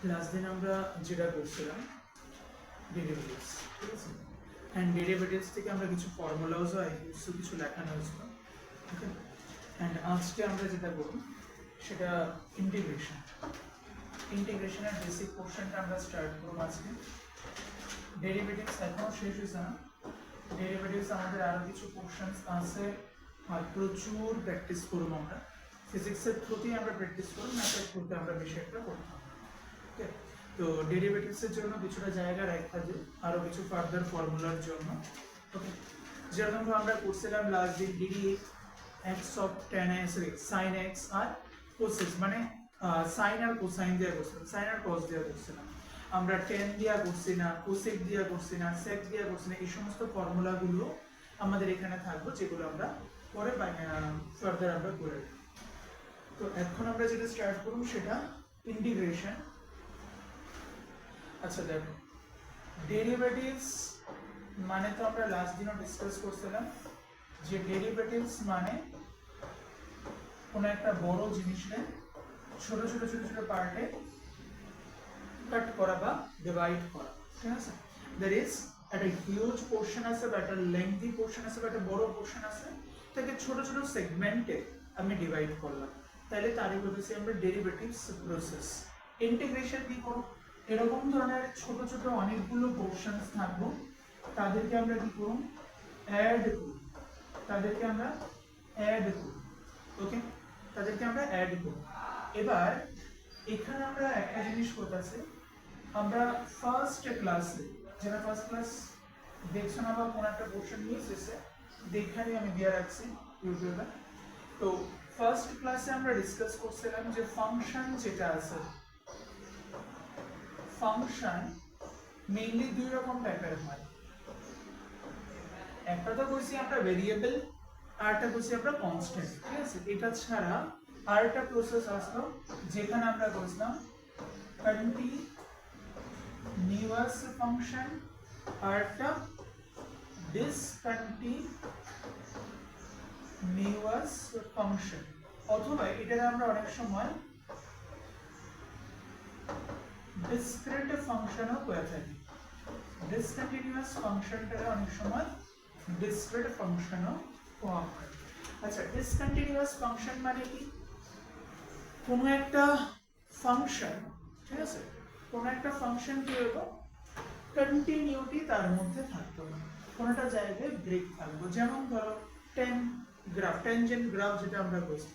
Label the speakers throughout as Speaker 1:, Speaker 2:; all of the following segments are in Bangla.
Speaker 1: লাস্ট দিন আমরা যেটা করছিলাম ডেরিভেটিভস, ঠিক আছে। অ্যান্ড ডেরিভেটিভস থেকে আমরা কিছু ফর্মুলাসও কিছু লেখানো হয়েছিল, ওকে। অ্যান্ড আজকে আমরা যেটা করব সেটা ইন্টিগ্রেশন। ইন্টিগ্রেশনের বেসিক পোর্শনটা আমরা স্টার্ট করব আজকে। ডেরিভেটিভস এখনও শেষ হয়েছে না, ডেরিভেটিভস আমাদের আরও কিছু পোর্শনস আছে, আর প্রচুর প্র্যাকটিস করব আমরা। ফিজিক্সের থ্রুতেই আমরা প্র্যাকটিস করব, ম্যাথের থ্রুতে আমরা বেশি একটা করতাম, ওকে। তো ডেরিভেটিভসের জন্য কিছুটা জায়গা রাখা যায় আরও কিছু ফার্দার ফর্মুলার জন্য, ওকে। যেরকম আমরা করছিলাম লাস্ট দিন d d x of ten sorry sine x আর কোসেক্স, মানে সাইন আর কোসাইন দিয়ে করছিলাম, সাইন আর কস দিয়ে করছিলাম। আমরা টেন দিয়া করছি না, কোসেক দিয়া করছি না, সেক দিয়া করছি না, এই সমস্ত ফর্মুলাগুলো আমাদের এখানে থাকবে, যেগুলো আমরা পরে ফার্দার আমরা করে রাখবো। তো এখন আমরা যেটা স্টার্ট করব সেটা ইন্টিগ্রেশন। আচ্ছা দেখো, ডেরিভেটিভস মানে তো আমরা লাস্ট দিনও ডিসকাস করছিলাম যে ডেরিভেটিভস মানে কোনো একটা বড় জিনিসকে ছোট ছোট ছোট ছোট পার্টে কাট করা বা ডিভাইড করা, ঠিক আছে। দ্যাট ইজ একটা হিউজ পোর্শন আছে বা একটা লেন্থি পোর্শন আছে বা একটা বড় পোর্শন আছে, তাকে ছোট ছোট সেগমেন্টে আমি ডিভাইড করলাম, তাহলে তারই বলতেছি আমরা ডেরিভেটিভস প্রসেস। ইন্টিগ্রেশন কি করব, এরকম ধরনের ছোট ছোট অনেকগুলো পোর্শনস থাকবো, তাদেরকে আমরা কি করব, অ্যাড করব, তাদেরকে আমরা অ্যাড করব, ওকে, তাদেরকে আমরা অ্যাড করব। এবার এখানে আমরা একটা জিনিস করতেছি, আমরা ফার্স্ট ক্লাসে, যারা ফার্স্ট ক্লাস দেখছো না বা কোনো একটা পোর্শন মিস হয়েছে, দেখানি আমি দিয়ে রাখছি ইউটিউবে। তো ফার্স্ট ক্লাসে আমরা ডিসকাস করছিলাম যে ফাংশন যেটা আছে, ফাংশন মেইনলি দুই রকম টাইপের হয়। একটা তো কইছি আমরা ভেরিয়েবল, আর একটা কইছি আমরা কনস্ট্যান্ট, ঠিক আছে। এটা ছাড়া আর একটা প্রসেস আসলো যেখানে আমরা কইছিলাম কন্টিনিউয়াস ফাংশন আর একটা ডিসকন্টিনিউয়াস ফাংশন, অথবা এটাকে আমরা অনেক সময় ডিসক্রিট ফাংশনও করে থাকি। ডিসকন্টিনিউয়াস ফাংশনটাকে অনেক সময় ডিসক্রিট ফাংশনও কোয়া হয়। আচ্ছা, ডিসকন্টিনিউয়াস ফাংশন মানে কি, কোনো একটা ফাংশন, ঠিক আছে, কোনো একটা ফাংশন কি হলো কন্টিনিউটি তার মধ্যে থাকতো না, কোনোটা জায়গায় ব্রেক থাকবো। যেমন ধরো টেন গ্রাফ, টেনজেন্ট গ্রাফ যেটা আমরা বলছি,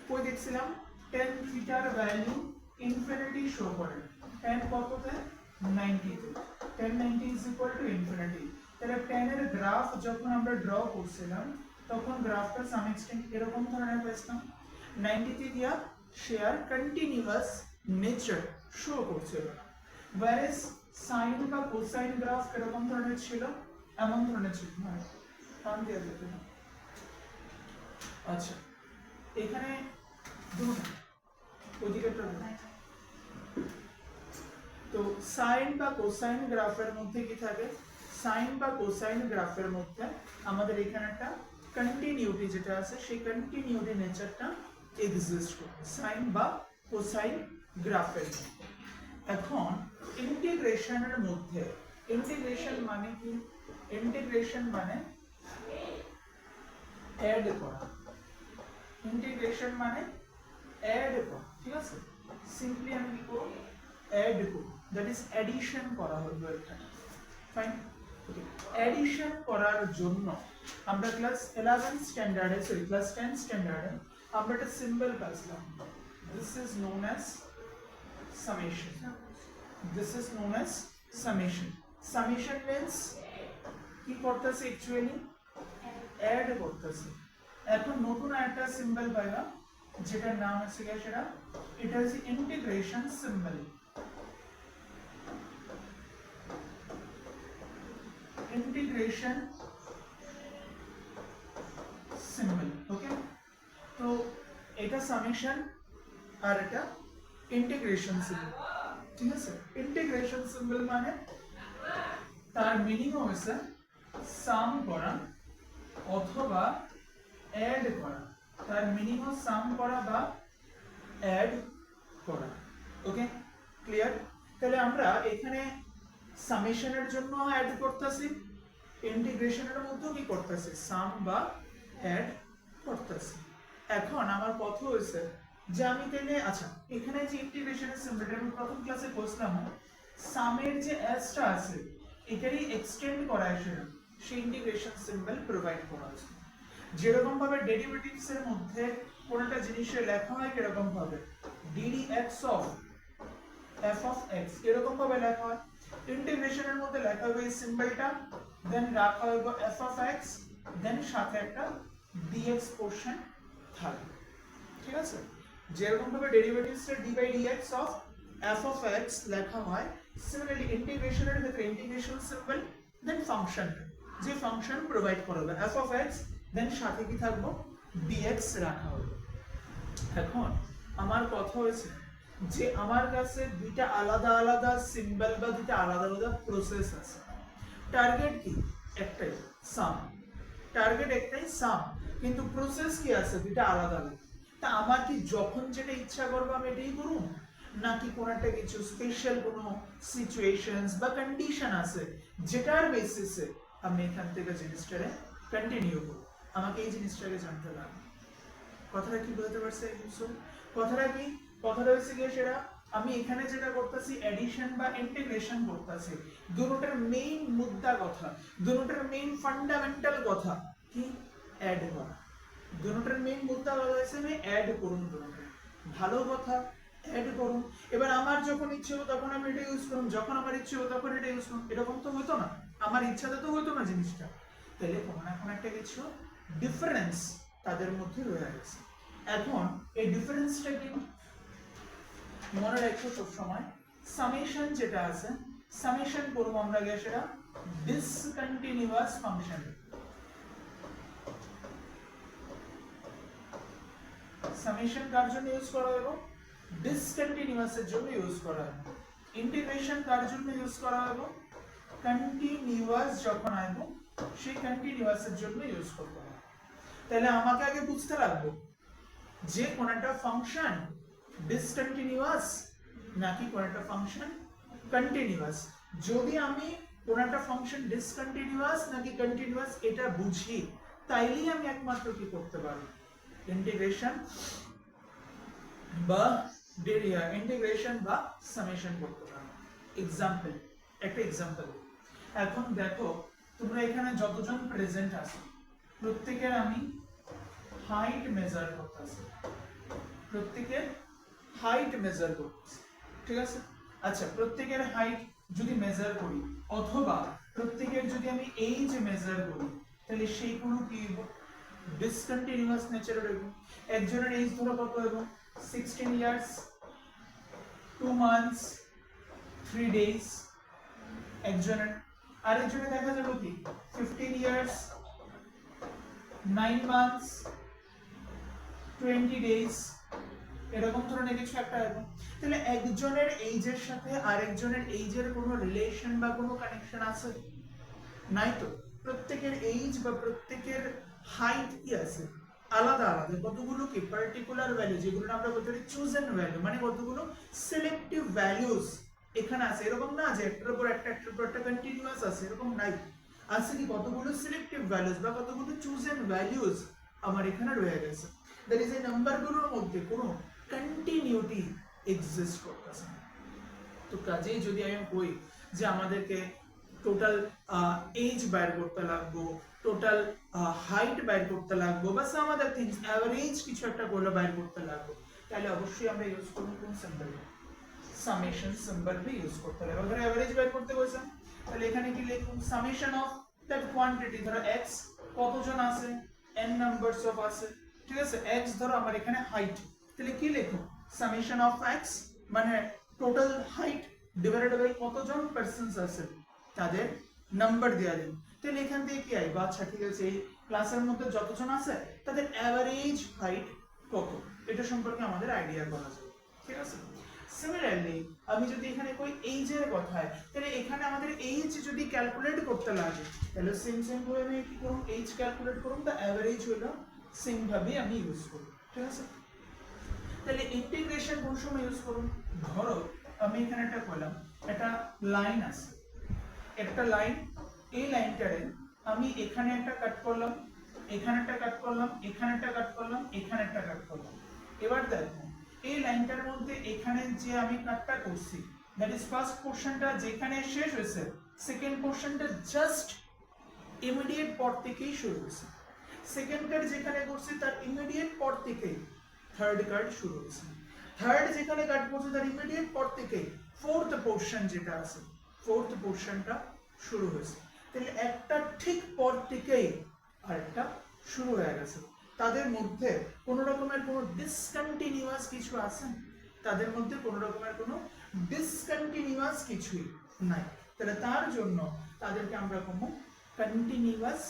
Speaker 1: কই দেখছিলাম টেন থিটার ভ্যালু ইনফিনিটি শো করে, টেন কততে 90 তে, 1090 ইজ ইকুয়াল টু ইনফিনিটি। তাহলে 10 এর গ্রাফ যখন আমরা ড্র করছিলাম তখন গ্রাফটা সাম এক্সটেন্ট এরকম ধরনের পেয়েছিলাম, 90 তে দিয়া শেয়ার কন্টিনিউয়াস নেচার শো করছিল না। whereas সাইন বা কোসাইন গ্রাফ এরকম ধরনের ছিল, এমন ধরনের ছিল, মানে টান দেওয়া যেত না। আচ্ছা, এখানে দুটো ওদিকেরটা তো সাইন বা কোসাইন গ্রাফের মধ্যে কি থাকে, সাইন বা কোসাইন গ্রাফের মধ্যে আমাদের এখানে একটা কন্টিনিউটি যেটা আছে সেই কন্টিনিউটি নেচারটা এক্সিস্ট করে সাইন বা কোসাইন গ্রাফের মধ্যে। এখন ইন্টিগ্রেশনের মধ্যে, ইন্টিগ্রেশন মানে কি, ইন্টিগ্রেশন মানে অ্যাড করা, ইন্টিগ্রেশন মানে অ্যাড করা, ঠিক আছে। সিম্পলি আমি কি করব, অ্যাড করব, দ্যাট ইজ অ্যাডিশন করা হবে এখানে, ফাইন। ওকে, অ্যাডিশন করার জন্য আমরা ক্লাস 11 স্ট্যান্ডার্ডে সরি ক্লাস 10 স্ট্যান্ডার্ডে আমরা একটা সিম্বল পাইছিলাম, this is known as summation. This is known as summation. Summation means কি করতেছে অ্যাকচুয়ালি অ্যাড করতেছে। এখন নতুন একটা সিম্বল পাইলা যেটার নাম আছে সেটা, এটা হচ্ছে ইন্টিগ্রেশন সিম্বল। ইন্টিগ্রেশন সিম্বল, ওকে। তো এটা সামেশন আর এটা ইন্টিগ্রেশন সিম্বল, ঠিক আছে। ইন্টিগ্রেশন সিম্বল মানে তার মিনিং হচ্ছে সাম করা অথবা অ্যাড করা, তার মিনিং সাম করা বা অ্যাড করা, ওকে। ক্লিয়ার? তাহলে আমরা এখানে সামেশনের জন্য অ্যাড করতেছি, ইন্টিগ্রেশনের মধ্যেও কি করতেছি, সাম বা অ্যাড করতেছি। এখন আমার কথা হয়েছে যে আমি তাহলে আচ্ছা এখানে যে ইন্টিগ্রেশনের সিম্বলটা আমি প্রথম ক্লাসে বলছিলাম সামের যে এসটা আছে এটারই এক্সটেন্ড করা আছে সেই ইন্টিগ্রেশন সিম্বল প্রোভাইড করা আছে। যেরকম ভাবে ডেরিভেটিভস এর মধ্যে কোনটা জিনিসে লেখা হয় কিরকম ভাবে ddx of f of x এরকম ভাবে লেখা হয়, ইন্টিগ্রেশনের মধ্যে লেখা হবে এই সিম্বলটা, দেন রাখা হবে f of x, দেন সাথে একটা dx পোরশন থাকবে, ঠিক আছে? যেরকম ভাবে ডেরিভেটিভস এর d by dx of f of x লেখা হয়, সিমিলারলি ইন্টিগ্রেশনের ক্ষেত্রে ইন্টিগ্রেশন সিম্বল, দেন ফাংশন, যে ফাংশন প্রোভাইড করা হবে f of x, দেন সাথে কি থাকবে dx রাখা হবে। এখন আমার কথা হয়েছে যে আমার কাছে দুইটা আলাদা আলাদা সিম্বল বা দুইটা আলাদা আলাদা প্রসেস আছে, টার্গেট কি একটাই সাম, টার্গেট একটাই সাম, কিন্তু প্রসেস কি আছে দুইটা আলাদা আলাদা। তা আমার কি যখন যেটা ইচ্ছা করবো আমি এটাই করব, নাকি কোন একটা কিছু স্পেশাল কোনো সিচুয়েশনস বা কন্ডিশন আছে যেটার বেসিসে আমি এখান থেকে জিনিসটারে কন্টিনিউ করব, আমাকে এই জিনিসটাকে জানতে লাগবে। কথাটা কি বলতে পারছে? কথাটা কি, কথাটা হচ্ছে কি সেটা আমি এখানে যেটা করতেছি এডিশন বা ইন্টিগ্রেশন করতেছি, দুটোটার মেইন মুদ্রা কথা, দুটোটার মেইন ফান্ডামেন্টাল কথা কি অ্যাড করা, দুটোটার মেইন মুদ্রা কথা হচ্ছে আমি অ্যাড করুন, দুটোটা ভালো কথা অ্যাড করুন। এবার আমার যখন ইচ্ছে হবে তখন আমি এটা ইউজ করুন, যখন আমার ইচ্ছে হবে তখন এটা ইউজ করুন, এরকম তো হতো না, আমার ইচ্ছাতে তো হতো না জিনিসটা। তাহলে কোনো না কোনো একটা কিছু ডিফারেন্স তাদের মধ্যে রয়ে গেছে। এখন এই ডিফারেন্সটা কি মনে রাখো সব সময়, সামেশন যেটা আছে সামেশন করব আমরা গিয়ে সেটা ডিসকন্টিনিউয়াস ফাংশন, সামেশন কার জন্য ইউজ করা হবে, ডিসকন্টিনিউয়াস এর জন্য ইউজ করা হবে। ইন্টিগ্রেশন কার জন্য ইউজ করা হবে, কন্টিনিউয়াস যখন আসবে সেই কন্টিনিউয়াস এর জন্য ইউজ করতে হবে। তাহলে আমাকে আগে বুঝতে লাগবে যে কোন একটা ফাংশন ডিসকন্টিনিউয়াস নাকি কোন একটা ফাংশন কন্টিনিউয়াস। যদি আমি কোন একটা ফাংশন ডিসকন্টিনিউয়াস নাকি কন্টিনিউয়াস এটা বুঝি, তাইলেই আমি একমাত্র কি করতে পারবো, ইন্টিগ্রেশন বা ইন্টিগ্রেশন বা সামেশন করতে পারবো। এক্সাম্পল, একটা এক্সাম্পল, এখন দেখো তোমরা এখানে যতজন প্রেজেন্ট আছো প্রত্যেকের আমি হাইট মেজার করতেছি, প্রত্যেকের হাইট মেজার করতেছি, ঠিক আছে? আচ্ছা প্রত্যেকের হাইট যদি মেজার করি অথবা প্রত্যেকের যদি আমি এইজ মেজার করি তাহলে সেই কোনো কি ডিসকন্টিনিউয়াস নেচারের হবে। একজনের এইজ ধরো কত হবে 16 ইয়ার্স 2 মান্থস 3 ডেজ, একজনের, আরেকজনের দেখা যাবে কি 15 ইয়ার্স 9 মান্থস 20 ডেজ, এরকম ধরনের কিছু একটা হবে। তাহলে একজনের এইজের সাথে আরেকজনের এইজের কোনো রিলেশন বা কোনো কানেকশন আছে? নাই তো। প্রত্যেকের এইজ বা প্রত্যেকের হাইট কি আছে আলাদা আলাদা, কতগুলো কি পার্টিকুলার ভ্যালু যেগুলো আমরা বলতে পারি চুজেন ভ্যালু, মানে কতগুলো সিলেক্টিভ ভ্যালুস এখানে আছে। এরকম না যে একটার উপর একটা একটার উপর একটা কন্টিনিউয়াস আছে, এরকম নাই। আছে কি কতগুলো সিলেক্টিভ ভ্যালুস বা কতগুলো চুজেন ভ্যালুস আমার এখানে রয়ে গেছে। দ্যাট ইজ এই নাম্বারগুলোর মধ্যে কোনো কন্টিনিউটি এক্সিস্ট করতেছে না। তো কাজেই যদি আমি বলি যে আমাদেরকে টোটাল এজ বের করতে লাগবো, টোটাল হাইট বের করতে লাগবো, বা সাম আদার থিংস এভারেজ কিছু একটা করলে বের করতে লাগবো, তাহলে অবশ্যই আমরা ইউজ করব কোন সিম্বল, সামেশন সিম্বল भी ইউজ করতে হবে। अगर এভারেজ বের করতে বলছেন তাহলে এখানে কি লিখুন সামেশন অফ দ্যাট কোয়ান্টিটি, ধরো x কতজন আছে n নাম্বারস অফ আছে, ঠিক আছে? x ধরো আমার এখানে হাইট, তাহলে কি লিখুন সামেশন অফ x মানে টোটাল হাইট ডিভাইডেড বাই কতজন পারসনস আছে তাদের নাম্বার দেয়া দিন। তাহলে এখান থেকে কি আইবা, আচ্ছা ঠিক আছে এই ক্লাসের মধ্যে যতজন আছে তাদের এভারেজ হাইট কত, এটা সম্পর্কে আমাদের আইডিয়া করা যায়, ঠিক আছে? সিমিলারলি আমি যদি এখানে কই এইজের কথা হয় তাহলে এখানে আমাদের এইজ যদি ক্যালকুলেট করতে লাগে তাহলে সেম ভাবে আমি কি করব, এইজ ক্যালকুলেট করব, দা এভারেজ হলো সেম ভাবে আমি ইউজ করব, ঠিক আছে? তাহলে ইন্টিগ্রেশন কোন সময় ইউজ করব, ধরো আমি এখানে একটা করলাম, একটা লাইন আছে, একটা লাইন, এই লাইনটারে আমি এখানে একটা কাট করলাম, এখানে একটা কাট করলাম, এখানে একটা কাট করলাম, এখানে একটা কাট করলাম। এবার দেখো এই লাইনটার মধ্যে এখানে যে আমি কাটটা করছি, দ্যাট ইজ ফার্স্ট পোরশনটা যেখানে শেষ হয়েছে, সেকেন্ড পোরশনটা জাস্ট ইমিডিয়েট পর থেকেই শুরু হয়েছে। সেকেন্ড কাট যেখানে করছি তার ইমিডিয়েট পর থেকেই থার্ড কাট শুরু হয়েছে। থার্ড যেখানে কাট করছে তার ইমিডিয়েট পর থেকেই ফোর্থ পোরশন যেটা আছে, ফোর্থ পোরশনটা শুরু হয়েছে। তাহলে একটা ঠিক পর থেকেই আরেকটা শুরু হয়ে গেছে। তাদের মধ্যে কোনো রকমের কোনো ডিসকন্টিনিউয়াস কিছু আছে? তাদের মধ্যে কোনো রকমের কোনো ডিসকন্টিনিউয়াস কিছুই নাই। তাহলে তার জন্য তাদেরকে আমরা কোনো কন্টিনিউয়াস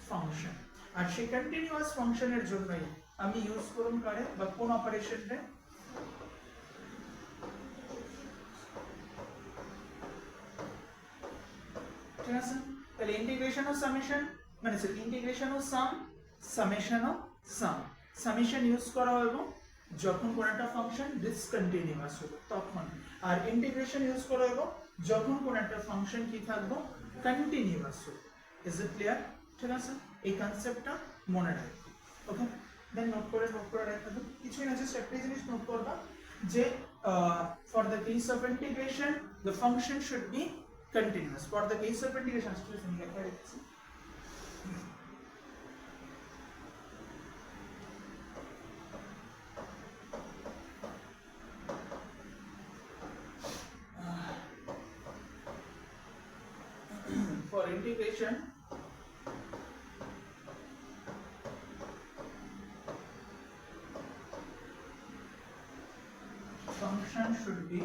Speaker 1: ফাংশন, আর সেই কন্টিনিউয়াস ফাংশনের জন্যই আমি ইউজ করুন কারে বা কোন অপারেশনটা, ঠিক আছে? তাহলে ইন্টিগ্রেশন অফ সামেশন মানে integration of some, summation of some, summation use করা হবে যখন কোন একটা ফাংশন ডিসকন্টিনিউয়াস হবে তখন, আর ইন্টিগ্রেশন ইউজ করা হবে যখন কোন একটা ফাংশন কি থাকবে, কন্টিনিউয়াস হবে। Is it clear? ঠিক আছে, এই কনসেপ্টটা মনে রাখবে। ওকে, দেন নোট করে রাখা দাও, কিছুই না, জাস্ট একটা জিনিস নোট করবা যে for the case of integration the function should be continuous. For the case of integration, for integration function should be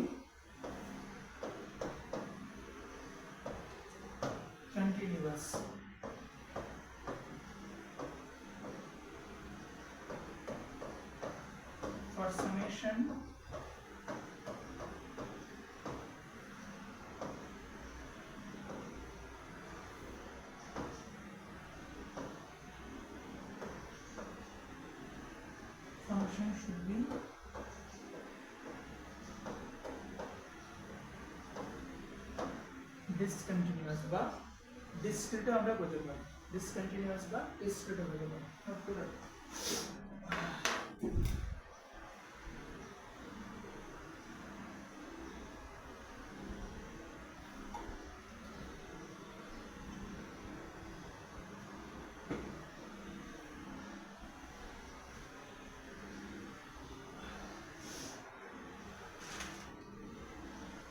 Speaker 1: continuous. For summation function should be discontinuous বা discrete আমরা বলতে পারি, discontinuous বা discrete বলতে পারি। নোট করে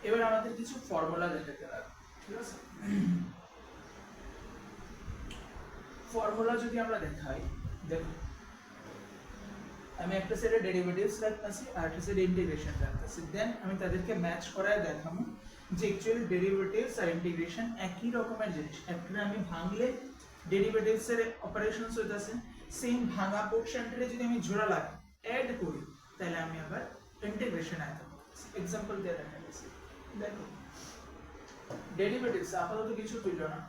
Speaker 1: এবার আমাদের কিছু ফর্মুলা দেখাতে হবে, ঠিক আছে? ফর্মুলা যদি আমরা দেখাই, দেখো আমি একটা সেটে ডেরিভেটিভস রাখতেছি আর একটা সেটে ইন্টিগ্রেশন রাখতেছি, দেন আমি তাদেরকে ম্যাচ করায় দেখাবো যে অ্যাকচুয়ালি ডেরিভেটিভস আর ইন্টিগ্রেশন একই রকমের জিনিস। একটা আমি ভাঙলে ডেরিভেটিভস এর অপারেশনস হইতাছে, সেম ভাঙা পোরশনটারে যদি আমি জোড়া লাগি অ্যাড করি তাহলে আমি আবার ইন্টিগ্রেশন আইতে পারি। एग्जांपल দিয়ে দেখাচ্ছি, দেখো ডেরিভেটিভস আপাতত কিছু পেল না,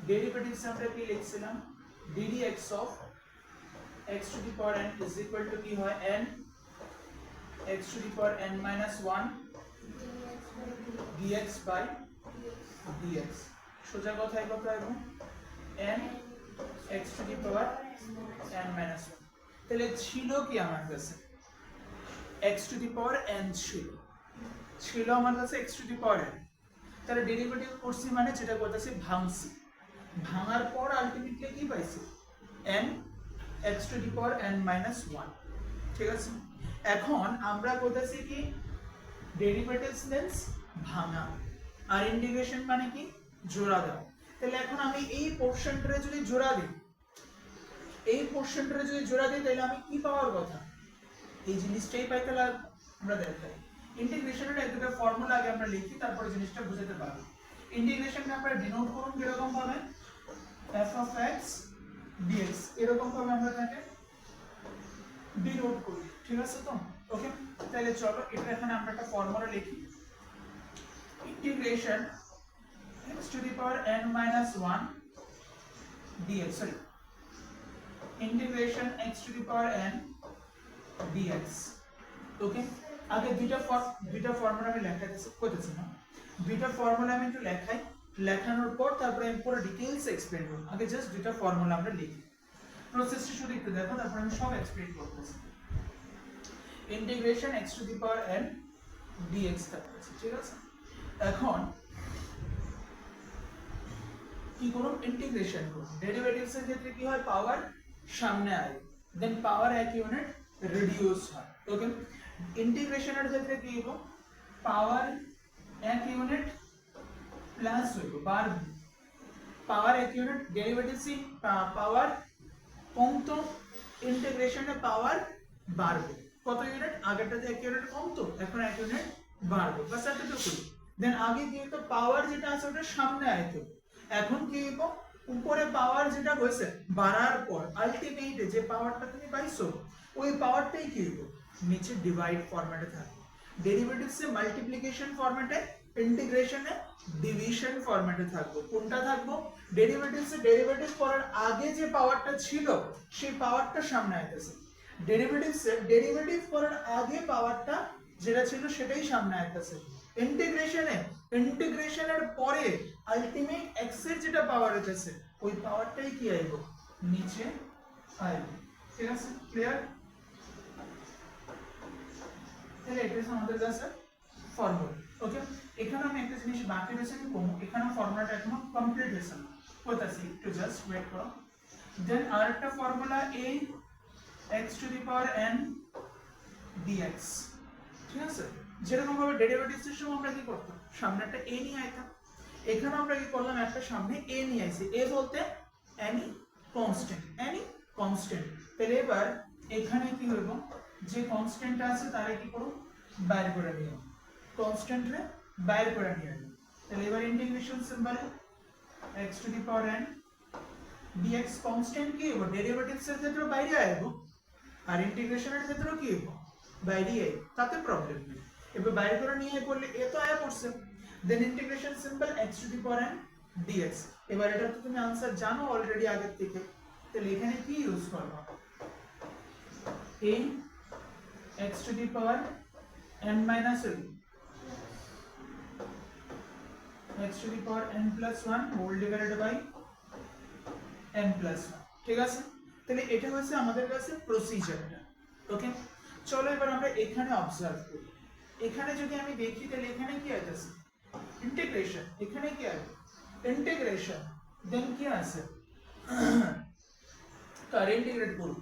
Speaker 1: ডেরিভেটিভস আমরা কি লিখছিলাম, ddx of x to the power n is equal to কি হয় n x to the power n minus 1 dx by dx, সোজা কথায় কথা এবং n x to the power n minus 1। তাহলে ছিল কি আমার কাছে x to the power n ছিল আমার কাছে x to the power n, তাহলে ডেরিভেটিভ করছি মানে যেটা বলতেছি ভাঙছি, ভাঙার পর আলটিমেটলি কি পাইছি n x to the power n minus 1, ঠিক আছে? এখন আমরা বলতেছি কি ডেরিভেটিভস মিন্স ভাঙা আর ইন্টিগ্রেশন মানে কি জোড়া দাও। তাহলে এখন আমি এই পোরশনটারে যদি জোড়া দিই, এই পোরশনটারে যদি জোড়া দিই তাহলে আমি কি পাওয়ার কথা, এই জিনিসটাই পাইতে লাগবে। আমরা দেখাই ইন্টিগ্রেশনের একটা ফর্মুলা আগে আমরা লিখি, তারপরে জিনিসটা বুঝাতে পারবো। ইন্টিগ্রেশনকে আমরা ডিনোট করুন কিরকম ভাবে, f of x dx এরকম ভাবে আমরা তাকে ডিনোট করি, ঠিক আছে তো? ওকে, তাহলে চলো এটা এখানে আমরা একটা ফর্মুলা লিখি, integration x to the power n minus 1 dx, sorry, integration x to the power n dx, ওকে? আগে দুইটা ফর্মুলা আমি লেখাইতেছি কইতেছি না, দুইটা ফর্মুলা আমি একটু লেখাই, লেখানোর পর তারপরে আমি পুরো ডিটেইলস এক্সপ্লেইন করব। আগে জাস্ট দুইটা ফর্মুলা আমরা লিখি, প্রসেসটা শুধু একটু দেখো, তারপর আমি সব এক্সপ্লেইন করতেছি। Integration x to the power n dx থাকতেছে, ঠিক আছে। এখন কি করব, ইন্টিগ্রেশন করব। ডেরিভেটিভস এর ক্ষেত্রে কি হয়, পাওয়ার সামনে আসে, দেন পাওয়ার এক ইউনিট রিডিউস হয়। ওকে, ইন্টিগ্রেশনের ক্ষেত্রে কি হইব, পাওয়ার এক ইউনিট প্লাস হইব বার, পাওয়ার এক ইউনিট ডেরিভেটিভস পাওয়ার কমতো, ইন্টিগ্রেশনে পাওয়ার বাড়বে। কত ইউনিট, আগেরটাতে এক ইউনিট কমতো, এখন এক ইউনিট বাড়বে, বাস এতটুকু। দেন আগে কি হতো, পাওয়ার যেটা আছে ওটা সামনে আইতো, এখন কি হইব, উপরে পাওয়ার যেটা হয়েছে বাড়ার পর আলটিমেটে যে পাওয়ারটা তুমি পাইছো ওই পাওয়ারটাই কি হইব, নিচে ডিভাইড ফরম্যাটে থাকবে। ডেরিভেটিভসে মাল্টিপ্লিকেশন ফরম্যাটে, ইন্টিগ্রেশনে ডিভিশন ফরম্যাটে থাকবে। কোনটা থাকবো, ডেরিভেটিভসে ডেরিভেটিভ করার আগে যে পাওয়ারটা ছিল সেই পাওয়ারটা সামনে আইতেছে, ডেরিভেটিভসে ডেরিভেটিভ করার আগে পাওয়ারটা যেটা ছিল সেটাই সামনে আইতেছে। ইন্টিগ্রেশনের পরে আলটিমেট এক্স এর যেটা পাওয়ার হইতেছে ওই পাওয়ারটাই কি আইব, নিচে আইব। ঠিক আছে, ক্লিয়ার? তাহলে এটা হচ্ছে আমাদের কাছে ফর্মুলা। ওকে, এখানে আমি একটা জিনিস বাকি রয়েছে, আমি কোন এখানে ফর্মুলাটা এখনো কমপ্লিট হয়েছে না, কোথাছি একটু জাস্ট ওয়েট করো। দেন আরেকটা ফর্মুলা এই x to the power n dx, ঠিক আছে। যেরকম ভাবে ডেরিভেটিভস এর সময় আমরা কি করতাম, সামনে একটা a নিয়ে আইতাম, এখানে আমরা কি করলাম, একটা সামনে a নিয়ে আইছি, a বলতে any constant। তাহলে এবার এখানে কি হইব, যে কনস্ট্যান্ট আছে তারে কি করব, বাইর করে নিও, কনস্ট্যান্ট রে বাইর করে নিও। তাহলে এবার integration symbol x to the power n dx constant কি হইব, ডেরিভেটিভস এর ক্ষেত্রে বাইরে আইব আর ইন্টিগ্রেশনের ক্ষেত্রেও কি হইব, বাইরে আইব, তাতে প্রবলেম নেই। এবার বাইর করে নিয়ে পড়লে এ তো আয়া পড়ছে, then integration symbol x to the power n dx। এবার এটা তো তুমি आंसर জানো অলরেডি আগের থেকে, তাহলে এখানে কি ইউজ করবা, a x to the power n minus 1 x to the power n plus 1 whole divided by n plus 1, ঠিক আছে। তাহলে এটা হচ্ছে আমাদের কাছে প্রসিজারটা। ওকে, চলো এবার আমরা এখানে অবজার্ভ করি। এখানে যদি আমি দেখি তাহলে এখানে কি আছে, ইন্টিগ্রেশন, এখানে কি আছে, ইন্টিগ্রেশন, দেন কি আছে, কার ইন্টিগ্রেট করব,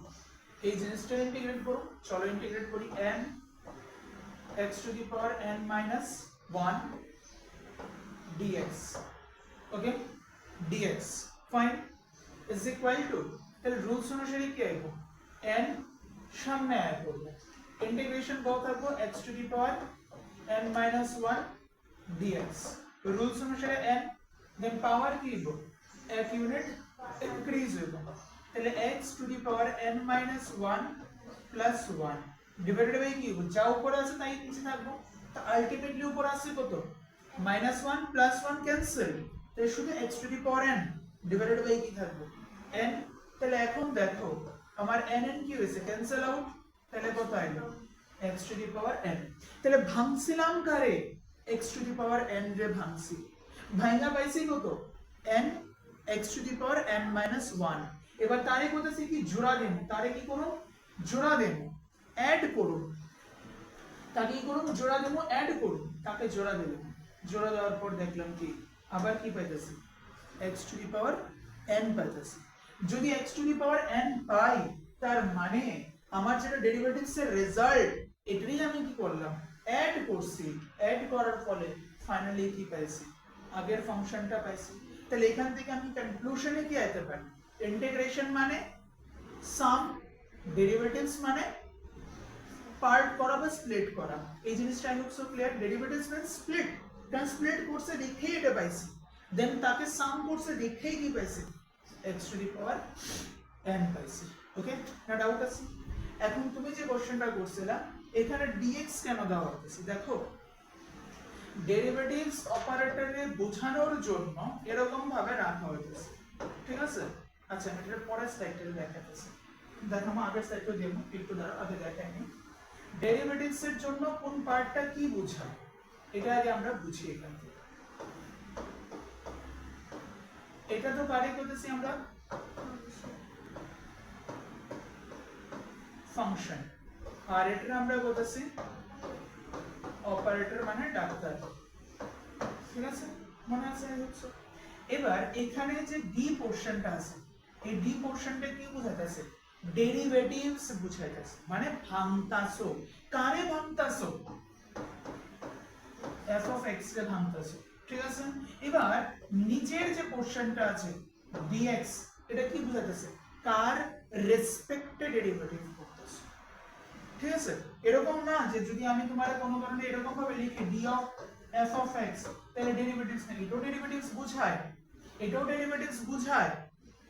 Speaker 1: এই জিনিসটা ইন্টিগ্রেট করব। চলো ইন্টিগ্রেট করি, n x to the power n minus 1 dx, okay, dx fine is equal to, তাহলে রুলস অনুসারে কি আইবো, n সামনে আয় করব, ইন্টিগ্রেশন কত থাকবো, x to the power n minus 1 dx, rules অনুসারে n, দেন পাওয়ার কি হইব, এক ইউনিট ইনক্রিজ হইব, তাহলে x to the power n minus 1 plus 1 divided by কি হইব, যা উপরে আছে তাই নিচে থাকবো। তো আলটিমেটলি উপরে আসছে কত, -1 + 1 ক্যান্সেল, তাহলে শুধু x to the power n divided by কি থাকবে, n। তাহলে এখন দেখো আমার n কি হয়েছে, ক্যান্সেল আউট, তাহলে কত আইলো, x to the power n। তাহলে ভাঙছিলাম কারে, x to the power n রে ভাঙছি, ভাঙা পাইছি কত, n x to the power n minus 1। এবার তারে কইতেছি কি জোড়া দেন, তারে কি করুন, জোড়া দেন, অ্যাড করুন, তাকে কি করুন, জোড়া দেব, অ্যাড করুন, তাকে জোড়া দিলাম, জোড়া দেওয়ার পর দেখলাম কি আবার কি পাইতেছি, x to the power n পাইতেছি। যদি x to the power n পাই তার মানে আমার যেটা ডেরিভেটিভস এর রেজাল্ট এটারই আমি কি করলাম, অ্যাড করছি, অ্যাড করার ফলে ফাইনালি কি পাইছি, আগের ফাংশনটা পাইছি। তাহলে এখান থেকে আমি কনক্লুশনে কি আইতে পারি, ইন্টিগ্রেশন মানে সাম, ডেরিভেটিভস মানে পার্ট করা বা স্প্লিট করা, এই জিনিসটা I hope so clear. Derivatives মানে স্প্লিট, কারণ স্প্লিট করছে দেখেই এটা পাইছি, দেন তাকে সাম করছে দেখেই কি পাইছি, x to the power n পাইছি। ওকে, না ডাউট আছে? এখন তুমি যে কোশ্চেনটা করছিলা এখানে dx কেন দেওয়া হচ্ছে, দেখো ডেরিভেটিভস অপারেটরে বোঝানোর জন্য এরকম ভাবে রাখা হয়েছে, ঠিক আছে। আচ্ছা এটার পরের স্লাইডটা দেখাচ্ছি, দেখো আমি আগের স্লাইডটা দেব, একটু দাঁড়াও, আগে দেখাইনি। ডেরিভেটিভস এর জন্য কোন পার্টটা কি বোঝায় এটা আগে আমরা বুঝি এখান থেকে। এটা তো কারে করতেছি আমরা ফাংশন, আর এটা আমরা করতেছি অপারেটর মানে ডাক্তার, ঠিক আছে? মনে আছে? এবার এখানে যে ডি পোরশনটা আছে, এই ডি পোরশনটা কি বোঝাইতেছে? ডেরিভেটিভস বুঝাইতেছে, মানে ভাঙতাছো। কারে ভাঙতাছো? f of x কে ভাঙতাছো, ঠিক আছে? এবার নিচের যে পোরশনটা আছে dx, এটা কি বোঝাইতেছে? কার রেসপেক্টে ডেরিভেটিভ করতেছো, ঠিক আছে? এরকম না যে যদি আমি তোমার কোনো কারণে এরকম ভাবে লিখি d of f of x, তাহলে ডেরিভেটিভস নেই। এটাও ডেরিভেটিভস বোঝায়, এটাও ডেরিভেটিভস বোঝায়,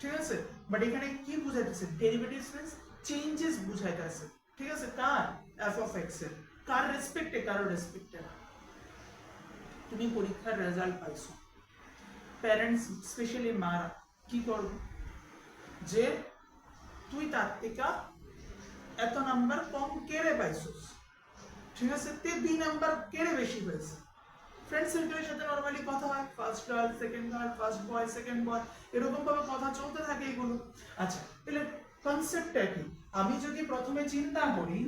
Speaker 1: ঠিক আছে? বাট এখানে কি বুঝাইতেছে? ডেরিভেটিভস মিন্স চেঞ্জেস বুঝাইতেছে, ঠিক আছে? কার? f of x এর। কার রেসপেক্টে? কারো রেসপেক্টে না। তুমি পরীক্ষার রেজাল্ট পাইছো, প্যারেন্টস স্পেশালি মারা কি করবে? যে তুই তার থেকে এত নাম্বার কম কেড়ে পাইছস, ঠিক আছে? তে 2 নাম্বার কেড়ে বেশি পেয়েছে। ফ্রেন্ড সার্কেলের সাথে নরমালি কথা হয়, first girl second girl, first boy second boy, এরকম ভাবে কথা চলতে থাকে এগুলো। আচ্ছা, তাহলে কনসেপ্টটা কি? আমি যদি প্রথমে চিন্তা করি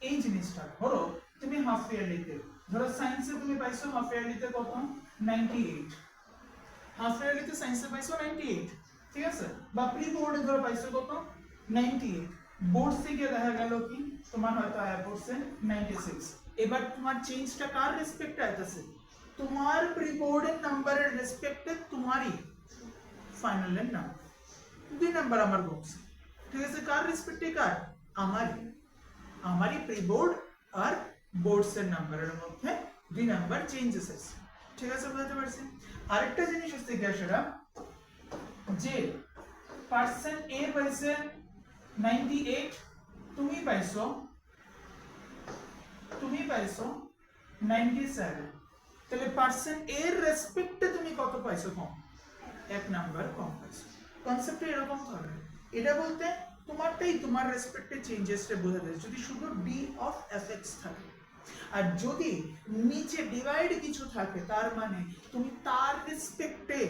Speaker 1: এই জিনিসটা, ধরো তুমি হাফ ইয়ারলিতে, ধরো সায়েন্সে তুমি পাইছো হাফ ইয়ারলিতে কত? 98। হাফ ইয়ারলিতে সায়েন্সে পাইছো 98, ঠিক আছে? বা প্রি বোর্ডে ধরো পাইছো কত? 98। বোর্ড থেকে দেখা গেল কি তোমার হয়তো আয়া পড়ছে 96। এবার তোমার চেঞ্জটা কার রেসপেক্টে আইতাছে? তোমার প্রি বোর্ডের নাম্বারের রেসপেক্টে তোমারই ফাইনালের নাম্বার। 2 নাম্বার আমার বক্সে, ঠিক আছে? কার রেসপেক্টে? কার? আমারই প্রি বোর্ড আর বোর্ডস এর নাম্বারের মধ্যে 2 নাম্বার চেঞ্জেস আছে, ঠিক আছে? বুঝতে পারছেন? আরেকটা জিনিস হচ্ছে কি সেটা যে পার্সন এ পাইছে 98, তুমি পাইছো 97, তাহলে পার্সন এর রেসপেক্টে তুমি কত পাইছো? কম, 1 নাম্বার কম পাইছো। কনসেপ্ট এরকম ধরনের। এটা বলতে তোমারটাই তোমার রেসপেক্টে চেঞ্জেসটা বোঝা যায় যদি শুধু d of fx থাকে। আর যদি নিচে ডিভাইড কিছু থাকে তার মানে তুমি তার রেসপেক্টে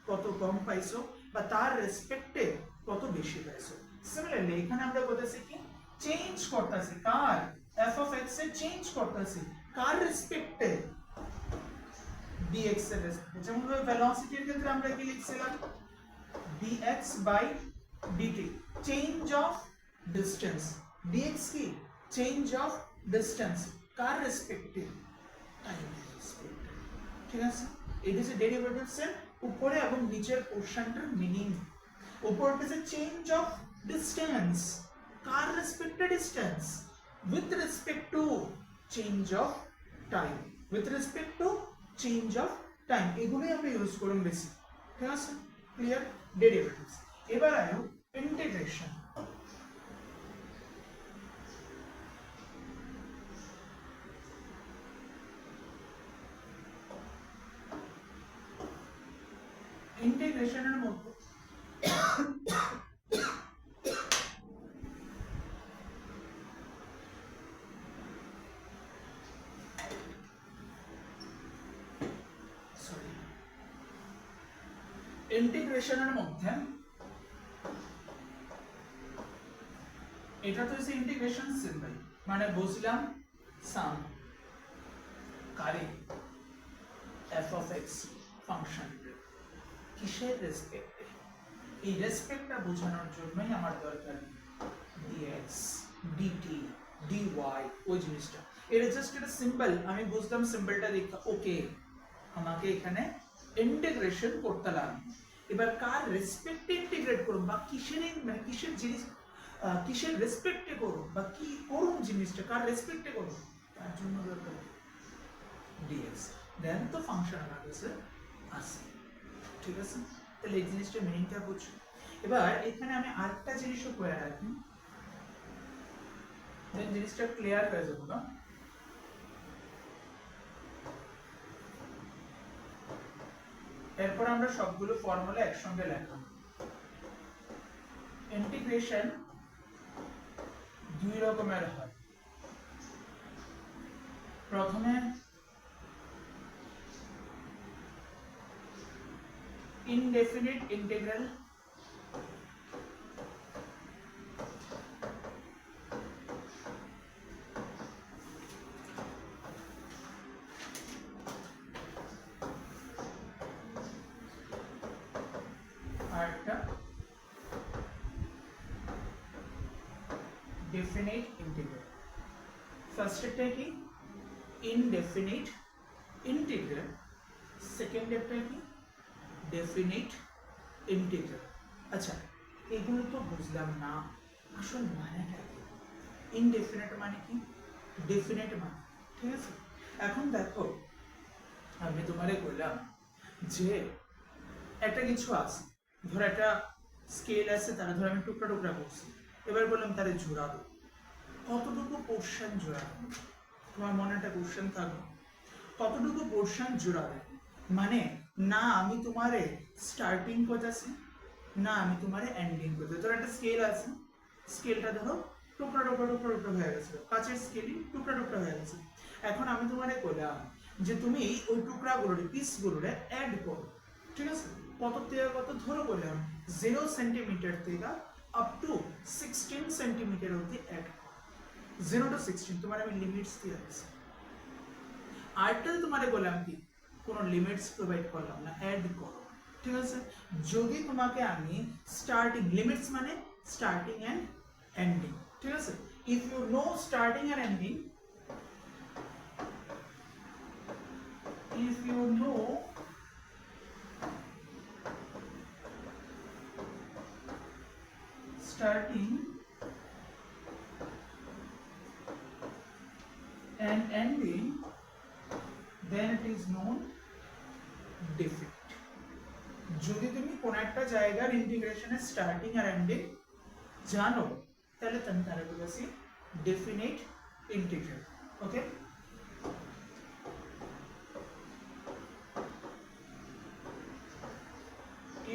Speaker 1: কত কম পাইছো বা তার রেসপেক্টে কত বেশি পাইছো। সিমিলারলি এখানে আমরা বলতেছি কি চেঞ্জ করতেছি কার? f of x A change করতেছি কার রেসপেক্টে? dx এর রেসপেক্টে। যেমন ভেলোসিটির ক্ষেত্রে আমরা কি লিখছিলাম? dx by dt, change of distance. dx কি? চেঞ্জ অফ ডিসটেন্স কার রেসপেক্টে? টাইমের রেসপেক্টে, ঠিক আছে? এটা হচ্ছে ডেরিভেটিভস এর উপরে এবং নিচের পোরশনটার মিনিং। উপরটা হচ্ছে চেঞ্জ অফ ডিসটেন্স, কার রেসপেক্টে? Distance with respect to change of time, with respect to change of time, এগুলোই আমরা ইউজ করব বেশি, ঠিক আছে? ক্লিয়ার? ডেরিভেটিভস। এবার আয়ো ইন্টিগ্রেশন। ইন্টিগ্রেশনের মধ্যে ইন্টিগ্রেশনের মধ্যে এটা তো হচ্ছে ইন্টিগ্রেশন সিম্বল, মানে বুঝলাম সাম কারে f of x ফাংশন কিসের রেসপেক্টে? এই রেসপেক্টটা বোঝানোর জন্যই আমার দরকার dx dt dy ওই জিনিসটা। এটা জাস্ট একটা সিম্বল, আমি বুঝলাম সিম্বলটা দেখে ওকে আমাকে এখানে ইন্টিগ্রেশন করতে লাগবে। এবার কার রেসপেক্টে ইন্টিগ্রেট করুন বা কিসের মানে কিসের জিনিস কিসের রেসপেক্টে করুন বা কি করুন জিনিসটা কার রেসপেক্টে করুন তার জন্য দরকার dx, দেন তো ফাংশন আমার কাছে আসে, ঠিক আছে? তাহলে এই জিনিসটার মিনিংটা বুঝছো। এবার এখানে আমি আরেকটা জিনিসও করে রাখি, দেন জিনিসটা ক্লিয়ার হয়ে যাবে না? এরপর আমরা সবগুলো ফর্মুলা একসঙ্গে লেখা। ইন্টিগ্রেশন দুই রকমের হয়, প্রথমে ইনডেফিনিট ইন্টিগ্রাল, আরেকটা ডেফিনিট ইন্টিগ্রাল। ফার্স্টেরটা কি ইনডেফিনিট ইন্টিগ্রাল, সেকেন্ডেরটা কি ডেফিনিট ইন্টিগ্রাল। আচ্ছা এগুলো তো বুঝলাম না, আসল মানেটা কি? ইনডেফিনিট মানে কি, ডেফিনিট মানে, ঠিক আছে? এখন দেখো আমি তোমারে বললাম যে একটা কিছু আছে, ধর একটা স্কেল আছে, তারা ধর আমি টুকরা টুকরা করছি, এবার বললাম তারে জোড়াবো, কতটুকু পোর্শন জোড়াবো? তোমার মনে একটা কোশ্চেন থাকবে, কতটুকু পোর্শন জোড়াবে? মানে না আমি তোমারে স্টার্টিং করতেছি, না আমি তোমারে এন্ডিং করতেছি। ধর একটা স্কেল আছে, স্কেলটা ধরো টুকরা টুকরা টুকরা টুকরা হয়ে গেছে, কাঁচের স্কেলই টুকরা টুকরা হয়ে গেছে। এখন আমি তোমারে বললাম যে তুমি ওই টুকরাগুলোর পিসগুলোরে অ্যাড করো, ঠিক আছে? কত থেকে কত ধরো বললাম 0 সেন্টিমিটার থেকে আপ টু 16 সেন্টিমিটার অবধি অ্যাড করো। 0 to 16 তোমার আমি লিমিটস দিয়ে দিচ্ছি। আরটা তোমারে বললাম কি কোনো লিমিটস প্রোভাইড করলাম না, অ্যাড করো, ঠিক আছে? যদি তোমাকে আমি স্টার্টিং লিমিটস মানে স্টার্টিং এন্ড এন্ডিং, ঠিক আছে? If you know starting and ending, if you know starting and ending, then it is known definite. যদি তুমি কোন একটা জায়গার ইন্টিগ্রেশনের স্টার্টিং আর এন্ডিং জানো, তাহলে তুমি তারে বলছি definite integral. Okay,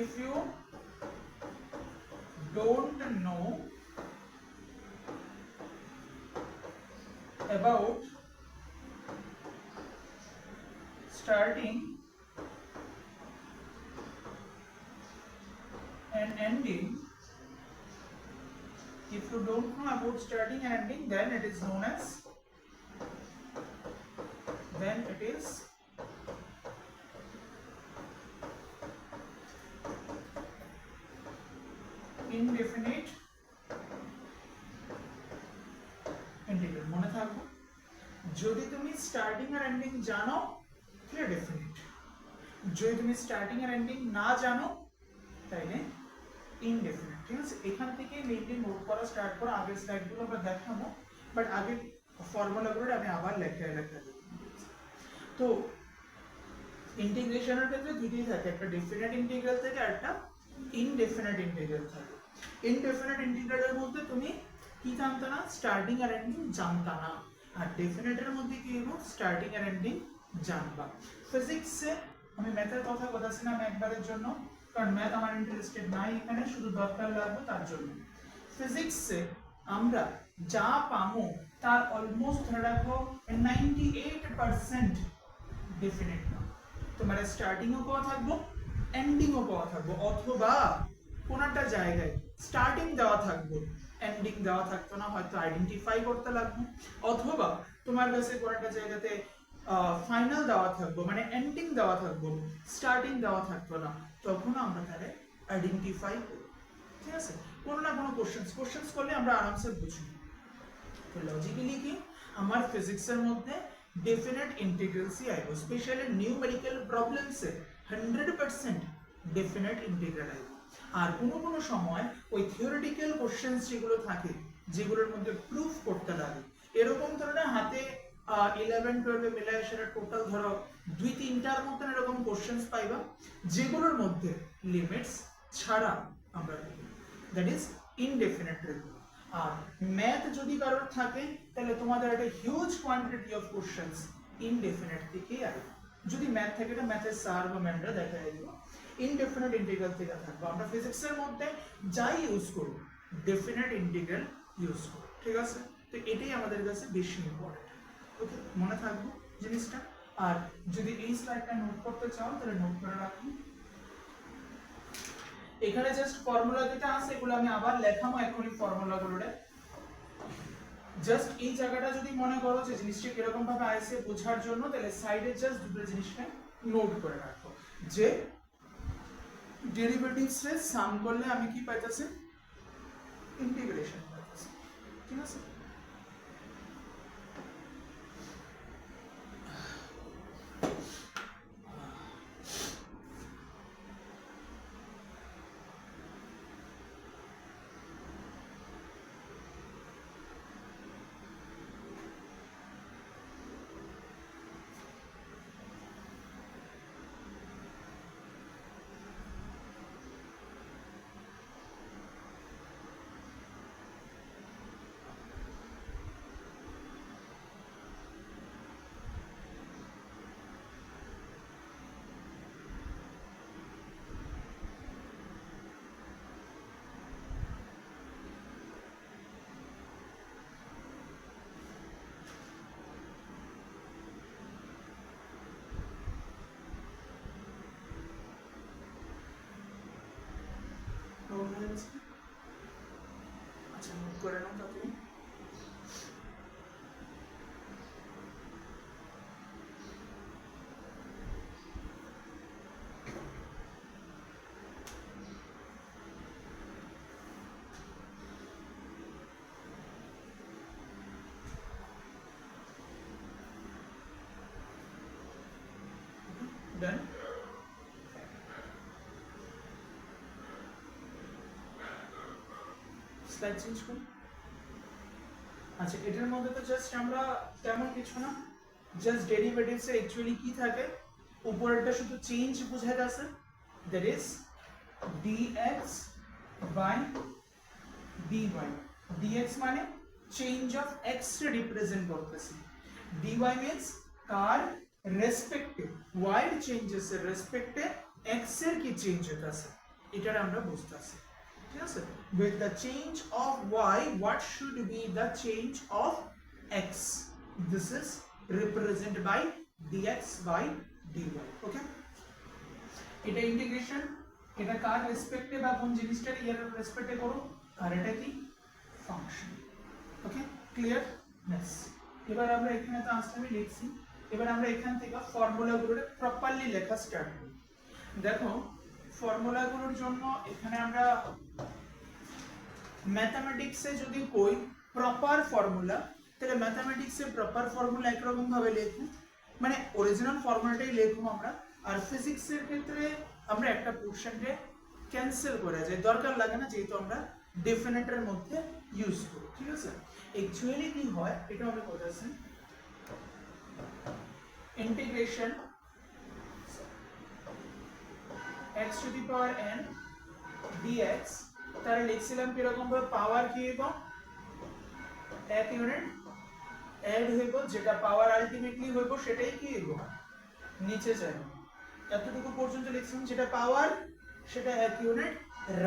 Speaker 1: if you don't know about starting and ending, if you don't know about starting and ending, then it is known as, then it is indefinite integral। মনে থাকবে যদি তুমি স্টার্টিং আর এন্ডিং জানো তাহলে ডেফিনিট, যদি তুমি স্টার্টিং আর এন্ডিং না জানো তাহলে ইনডেফিনিট, ঠিক আছে? এখান থেকে মেইনলি নোট করা স্টার্ট করো, আগের স্লাইডগুলো আমরা দেখাবো, বাট আগে ফর্মুলাগুলো আমি আবার লেখা দেব। তো ইন্টিগ্রেশনের ক্ষেত্রে দুটোই থাকে, একটা ডেফিনিট ইন্টিগ্রাল থাকে আর একটা ইনডেফিনিট ইন্টিগ্রাল থাকে। ইনডেফিনিট ইন্টিগ্রালের মধ্যে তুমি কি জানতো না, স্টার্টিং আর এন্ডিং জানতা না, আর ডেফিনিটের মধ্যে কি হলো স্টার্টিং আর এন্ডিং জানবা। ফিজিক্সে আমি ম্যাথের কথা বলছি না একবারের জন্য, কারণ ম্যাথ আমার ইন্টারেস্টেড নাই এখানে, শুধু দরকার লাগবে তার জন্য। ফিজিক্সে আমরা যা পাবো তার অলমোস্ট ধরে রাখো 98% ডেফিনিট না, তোমার স্টার্টিংও পাওয়া থাকবো এন্ডিংও পাওয়া থাকবো, অথবা কোন একটা জায়গায় স্টার্টিং দেওয়া থাকবো এন্ডিং দেওয়া থাকতো না, হয়তো আইডেন্টিফাই করতে লাগবে, অথবা তোমার কাছে কোন একটা জায়গাতে ফাইনাল দেওয়া থাকবো মানে এন্ডিং দেওয়া থাকবো, স্টার্টিং দেওয়া থাকতো না, তখন আমরা তাহলে আইডেন্টিফাই করি, ঠিক আছে? কোনো না কোনো কোশ্চেন্স করলে আমরা আরামসে বুঝি। তো লজিক্যালি কি আমার ফিজিক্সের মধ্যে ডেফিনিট ইন্টিগ্রালসই আইবো, স্পেশালি নিউমেরিক্যাল প্রবলেমসে 100% ডেফিনিট ইন্টিগ্রাল আইবো। আর কোনো সময় ওই থিওরিটিক্যাল কোশ্চেন্স যেগুলো থাকে, যেগুলোর মধ্যে প্রুফ করতে লাগে, এরকম ধরনের হাতে 11-12 মিলায় সেটা টোটাল ধরো 2-3টার মতন এরকম কোশ্চেন্স পাইবা, যেগুলোর মধ্যে লিমিটস ছাড়া আমরা দ্যাট ইজ ইনডেফিনিট রাখবো। আর ম্যাথ যদি কারোর থাকে তাহলে তোমাদের একটা huge quantity of questions indefinite থেকেই আসবে। যদি ম্যাথ থাকে এটা ম্যাথের স্যার বা ম্যামরা দেখা দিব, ইনডেফিনিট ইন্টিগ্রাল থেকে থাকবে। আমরা ফিজিক্সের মধ্যে যাই ইউজ করব ডেফিনিট ইন্টিগ্রাল ইউজ করব, ঠিক আছে? তো এটাই আমাদের কাছে বেশি ইম্পর্টেন্ট। ওকে, মনে থাকবে জিনিসটা। আর যদি এই স্লাইডটা নোট করতে চাও তাহলে নোট করে রাখো। এখানে জাস্ট ফর্মুলা যেটা আছে এগুলো আমি আবার লেখামো এখনই ফর্মুলাগুলোরে। জাস্ট এই জায়গাটা যদি মনে করো যে জিনিসটা কিরকম ভাবে আইসে বোঝার জন্য, তাহলে সাইডে জাস্ট দুটো জিনিসকে নোট করে রাখো যে ডেরিভেটিভস রে সাম করলে আমি কি পাইতাছি, ইন্টিগ্রেশন পাইতাছি। ঠিক আছে, নোট হয়ে গেছে? আচ্ছা, নোট করে নাও তাহলে। Done? স্লাইড চেঞ্জ করুন। আচ্ছা, এটার মধ্যে তো জাস্ট আমরা তেমন কিছু না, জাস্ট ডেরিভেটিভস এ অ্যাকচুয়ালি কি থাকে, উপরেরটা শুধু চেঞ্জ বোঝায় আছে, that is dx by dy। dx মানে চেঞ্জ অফ x রে রিপ্রেজেন্ট করতেছি, dy মিন্স কার রেসপেক্টে y এর চেঞ্জেস এর রেসপেক্টে x এর কি চেঞ্জ হইতাছে এটার আমরা বুঝতাছি। ঠিক আছে, with the change of y what should be the change of x, this is represented by dx by dy। ওকে, এটা ইন্টিগ্রেশন, এটা কার রেসপেক্টে বা কোন জিনিসটার এর রেসপেক্টে করো, আর এটা কি ফাংশন। ওকে, ক্লিয়ার? নেক্সট, এবার আমরা এখানে তো আজকে আমি লিখছি, এবার আমরা এখান থেকে ফর্মুলাগুলোকে প্রপারলি লেখা স্টার্ট করি। দেখো, ফর্মুলাগুলোর জন্য এখানে আমরা ম্যাথমেটিক্সে যদি কই প্রপার ফর্মুলা, তাহলে ম্যাথমেটিক্সে প্রপার ফর্মুলা একরকম ভাবে লিখবো, মানে অরিজিনাল ফর্মুলাটাই লিখবো আমরা। আর ফিজিক্সের ক্ষেত্রে আমরা একটা পোরশনকে ক্যান্সেল করে যায়, দরকার লাগে না, যেহেতু আমরা ডেফিনেটরের মধ্যে ইউজ করি। ঠিক আছে, অ্যাকচুয়ালি কি হয় এটা আমরা বলতেছি, integration x to the power n dx, তাহলে লিখছিলাম কিরকম ভাবে, পাওয়ার কি হইব, এক ইউনিট অ্যাড হইব, যেটা পাওয়ার আলটিমেটলি হইব সেটাই কি হইব, নিচে যাবে। এতটুকু পর্যন্ত লিখছিলাম, যেটা পাওয়ার সেটা এক ইউনিট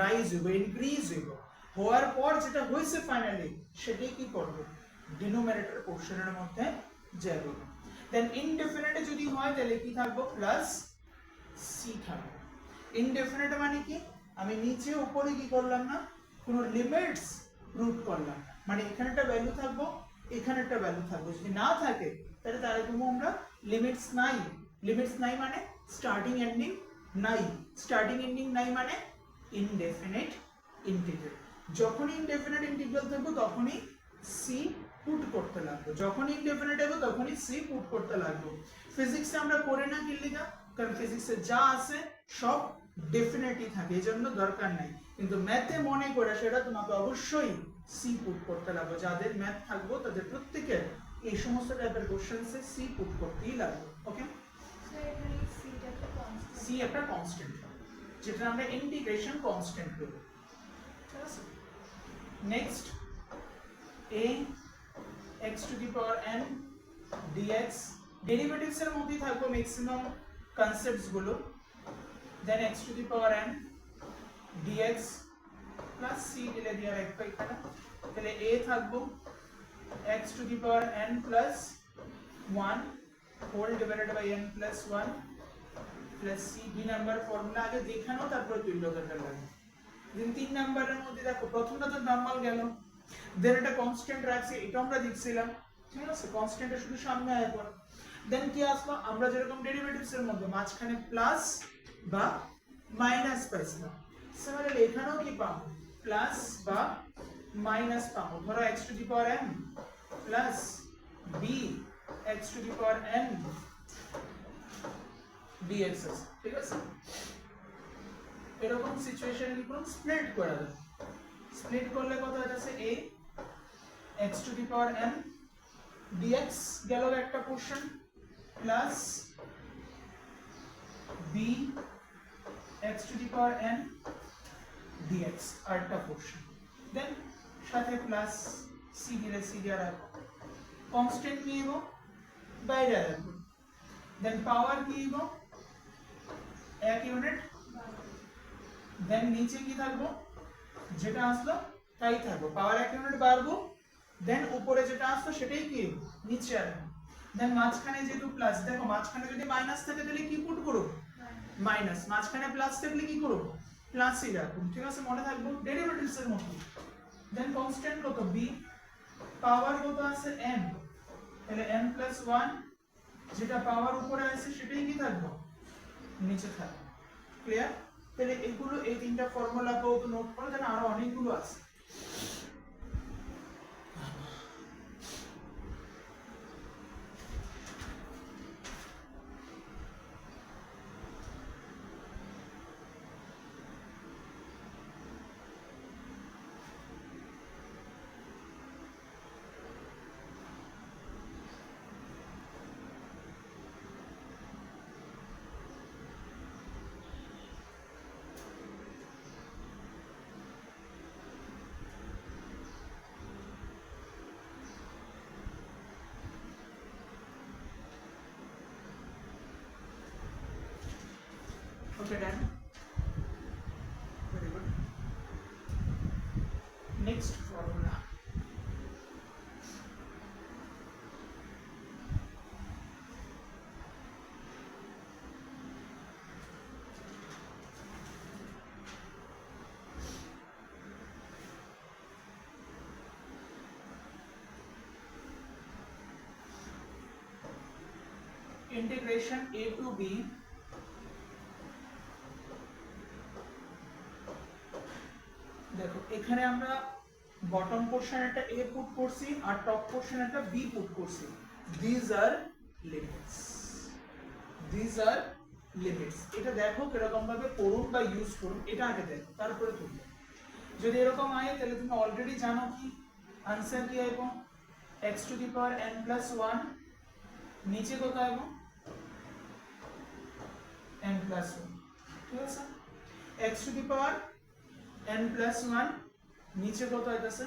Speaker 1: রাইজ হইব, ইনক্রিজ হইব, হওয়ার পর যেটা হইছে ফাইনালি সেটাই কি করবে, ডিনোমিনেটর পোরশনের মধ্যে যাবে। দেন ইনডেফিনিটে যদি হয় তাহলে কি থাকবে, প্লাস সি থাকবে। ইনডেফিনিট মানে কি, আমি নিচে উপরে কি করলাম না, কোনো লিমিটস রুট করলাম না, মানে এখানে একটা ভ্যালু থাকবো, এখানে একটা ভ্যালু থাকবে, যদি না থাকে তাহলে তাহলে তুমি আমরা লিমিটস নাই, লিমিটস নাই মানে স্টার্টিং এন্ডিং নাই, স্টার্টিং এন্ডিং নাই মানে ইনডেফিনিট ইন্টিগ্রাল। যখনই ইনডেফিনিট ইন্টিগ্রাল থাকবে তখনই সি পুট করতে লাগবে, যখন ইনডেফিনিট হবে তখনই সি পুট করতে লাগবে। ফিজিক্সে আমরা করে না কি লিখা, কারণ ফিজিক্সে যা আছে সব ডেফিনেটই থাকে, এই জন্য দরকার নাই। কিন্তু ম্যাথে মনে করে সেটা তোমাকে অবশ্যই সি পুট করতে লাগবে, যাদের ম্যাথ থাকবো তাদের প্রত্যেকের এই সমস্ত টাইপের কোশ্চেন্সে সি পুট করতেই লাগবে। ওকে, সি একটা কনস্ট্যান্ট, যেটা আমরা ইন্টিগ্রেশন কনস্ট্যান্ট বলি। ঠিক আছে, next a x to the power n dx, derivatives এর মধ্যেই থাকবে ম্যাক্সিমাম কনসেপ্টস গুলো। দেন x to the power n dx plus c দিলে দিয়া রাখবো এখানে, তাহলে a থাকবো x to the power n plus 1 whole divided by n plus 1 plus c 2 number formula আগে দেখানো তারপর তুল্যতাটা লাগে। দেন 3 নাম্বারের মধ্যে দেখো প্রথমটা তো নরমাল গেল, দেন এটা কনস্ট্যান্ট রাখছি, এটা আমরা দেখছিলাম, ঠিক আছে, কনস্ট্যান্টটা শুধু সামনে আয় পর। দেন কি আসলো, আমরা যেরকম ডেরিভেটিভস এর মধ্যে মাঝখানে প্লাস বা মাইনাস পাইছিলাম, সিমিলারলি এখানেও কি পাবো, প্লাস বা মাইনাস পাবো। ধরো x to the power m plus b x to the power n dx, ঠিক আছে। এরকম সিচুয়েশনে কি করুন, স্প্লিট করে দেব। স্প্লিট করলে কত হয়ে যাচ্ছে, a x to the power n dx গেল একটা portion, plus b x to the power n dx আরেকটা পোরশন, দেন সাথে প্লাস c দিলে c দিয়ে রাখবো, কনস্ট্যান্ট নিয়ে নেব বাইরে রাখবো, দেন পাওয়ার কি নিব 1 ইউনিট, দেন নিচে কি থাকবো, যেটা আসলো তাই থাকবো, পাওয়ার 1 ইউনিট বাড়বো, দেন উপরে যেটা আসলো সেটাই কি নিচে আসবে, দেন মাঝখানে যেহেতু প্লাস, দেখো মাঝখানে যদি মাইনাস থাকে তাহলে কি পুট করব, মাইনাস, মাঝখানে প্লাস থাকলে কি করব, প্লাসই রাখুন, ঠিক আছে, মনে থাকবো ডেরিভেটিভস এর মতো। দেন কনস্ট্যান্ট কত b, পাওয়ার কত আছে n, তাহলে n প্লাস 1 যেটা পাওয়ার উপরে আছে সেটাই কি থাকবো নিচে থাকবে, ক্লিয়ার। তাহলে এগুলো এই তিনটা ফর্মুলা তো নোট করো, দেন আরো অনেকগুলো আছে। Okay, done. Very good. Next formula. Integration a to b দেখো এখানে আমরা বটম পোরশন একটা a পুট করছি আর টপ পোরশন একটা b পুট করছি, these are limits, these are limits। এটা দেখো কিরকম ভাবে করুন বা ইউজ করুন, এটা আগে দেখো তারপরে তুমি যদি এরকম আয় তাহলে তুমি অলরেডি জানো কি आंसर কি আইবো, x to the power n plus 1 নিচে কত আইবো n প্লাস 1, ঠিক আছে, x to the power n plus 1 নিচে কত আইতাছে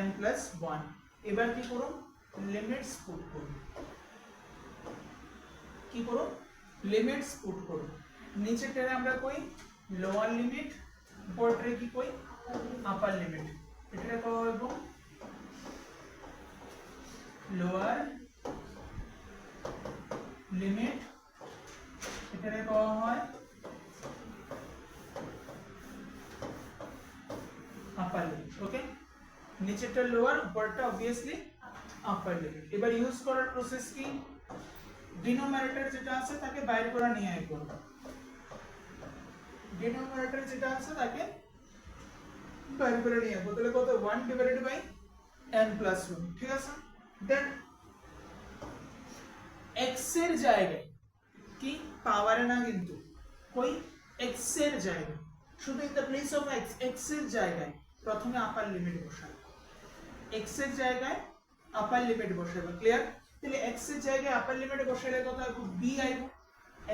Speaker 1: n প্লাস 1। এবার কি করুন, লিমিটস পুট করুন, কি করুন, লিমিটস পুট করুন। নিচে টেরে আমরা কই লোয়ার লিমিট, উপরে কি কই আপার লিমিট, এটা কত হইব লোয়ার লিমিট, এটা কত হয় আপার লিমিট, ওকে, নিচেরটা লোয়ার উপরটা অবভিয়াসলি আপার লিমিট। এবার ইউজ করার প্রসেস কি, ডিনোমিনেটর যেটা আছে তাকে বাইরে করে নিয়ে আই করব, ডিনোমিনেটর যেটা আছে তাকে বাইরে করে নিয়ে আসবো, তাহলে কত 1 ডিভাইডেড বাই n প্লাস 1, ঠিক আছে। দেন x এর জায়গায় কি পাওয়ারে না কিন্তু কই x এর জায়গায়, শুধু in the place of x এর জায়গায় প্রথমে আপার লিমিট বসাবো, x এর জায়গায় আপার লিমিট বসাবো, ক্লিয়ার। তাহলে x এর জায়গায় আপার লিমিট বসালে কত হবে b আইবো,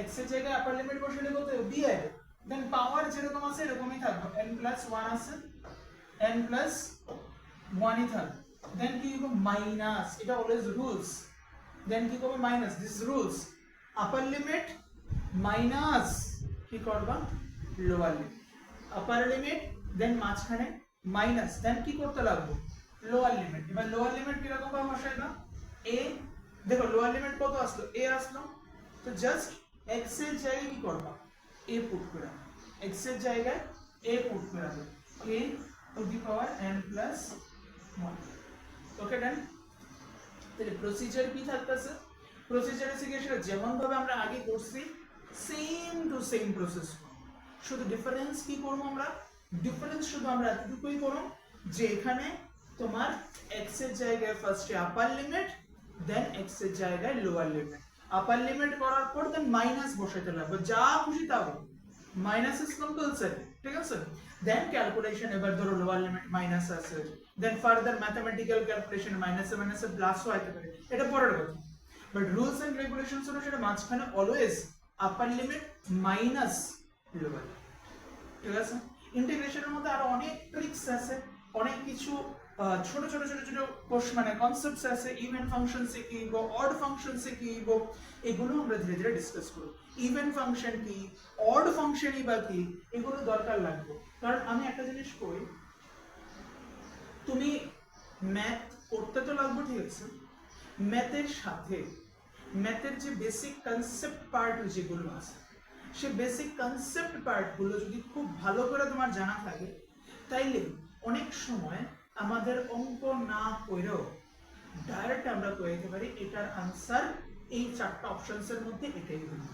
Speaker 1: x এর জায়গায় আপার লিমিট বসালে কত হবে b আইবো, দেন পাওয়ার যেরকম আছে এরকমই থাকবে, n প্লাস 1 আছে n প্লাস 1 ই থাকবে, দেন কি হবে মাইনাস, এটা অলওয়েজ রুলস, দেন কি হবে minus, this rules upper limit minus কি করবা লোয়ার লিমিট, আপার লিমিট দেন মাঝখানে মাইনাস, দেন কি করতে লাগবে লোয়ার লিমিট। এবার লোয়ার লিমিট কি রকম ভাবে বসাইবা, a দেখো লোয়ার লিমিট কত আসলো, a আসলো, তো জাস্ট x এর জায়গায় কি করবা, a পুট করে দাও, x এর জায়গায় a পুট করে দাও, a two the power n plus 1। ওকে ডান। তাহলে প্রসিজার কি থাকতেছে, প্রসিজার এসে গিয়ে সেটা যেমন ভাবে আমরা আগে করছি সেম টু সেম প্রসেস, শুধু ডিফারেন্স কি করব আমরা, ডিফারেন্স শুধু আমরা এতটুকুই করব যে এখানে তোমার x এর জায়গায় ফার্স্টে আপার লিমিট, দেন x এর জায়গায় লোয়ার লিমিট, আপার লিমিট করার পর দেন মাইনাস বসাইতে লাগবে, যা খুশি তা হবে, মাইনাস ইজ কম্পালসারি, ঠিক আছে। দেন ক্যালকুলেশন, এবার ধরো লোয়ার লিমিট মাইনাস আছে, দেন ফার্দার ম্যাথমেটিক্যাল ক্যালকুলেশন মাইনাসে মাইনাসে প্লাসও হতে পারে, এটা পরের কথা, বাট রুলস এন্ড রেগুলেশনস হলো সেটা মাঝখানে অলওয়েজ আপার লিমিট মাইনাস লোয়ার, ঠিক আছে। ইন্টিগ্রেশনের মধ্যে আরো অনেক ট্রিক্স আছে, অনেক কিছু ছোট ছোট ছোট ছোট মানে কনসেপ্টস আছে, ইভেন ফাংশন শিখিব, অড ফাংশন শিখিব, এগুলো আমরা ধীরে ধীরে ডিসকাস করব। ইভেন ফাংশন কি, অড ফাংশনই বা কি, এগুলো দরকার লাগবে। কারণ আমি একটা জিনিস করি, তুমি ম্যাথ করতে তো লাগবে, ঠিক আছে, ম্যাথের সাথে ম্যাথের যে বেসিক কনসেপ্ট পার্ট যেগুলো আছে, সে বেসিক কনসেপ্ট পার্টগুলো যদি খুব ভালো করে তোমার জানা থাকে, তাইলে অনেক সময় আমাদের অঙ্ক না করেও ডাইরেক্ট আমরা কইতে পারি এটার আনসার এই চারটা অপশনসের মধ্যে এটাই হবে,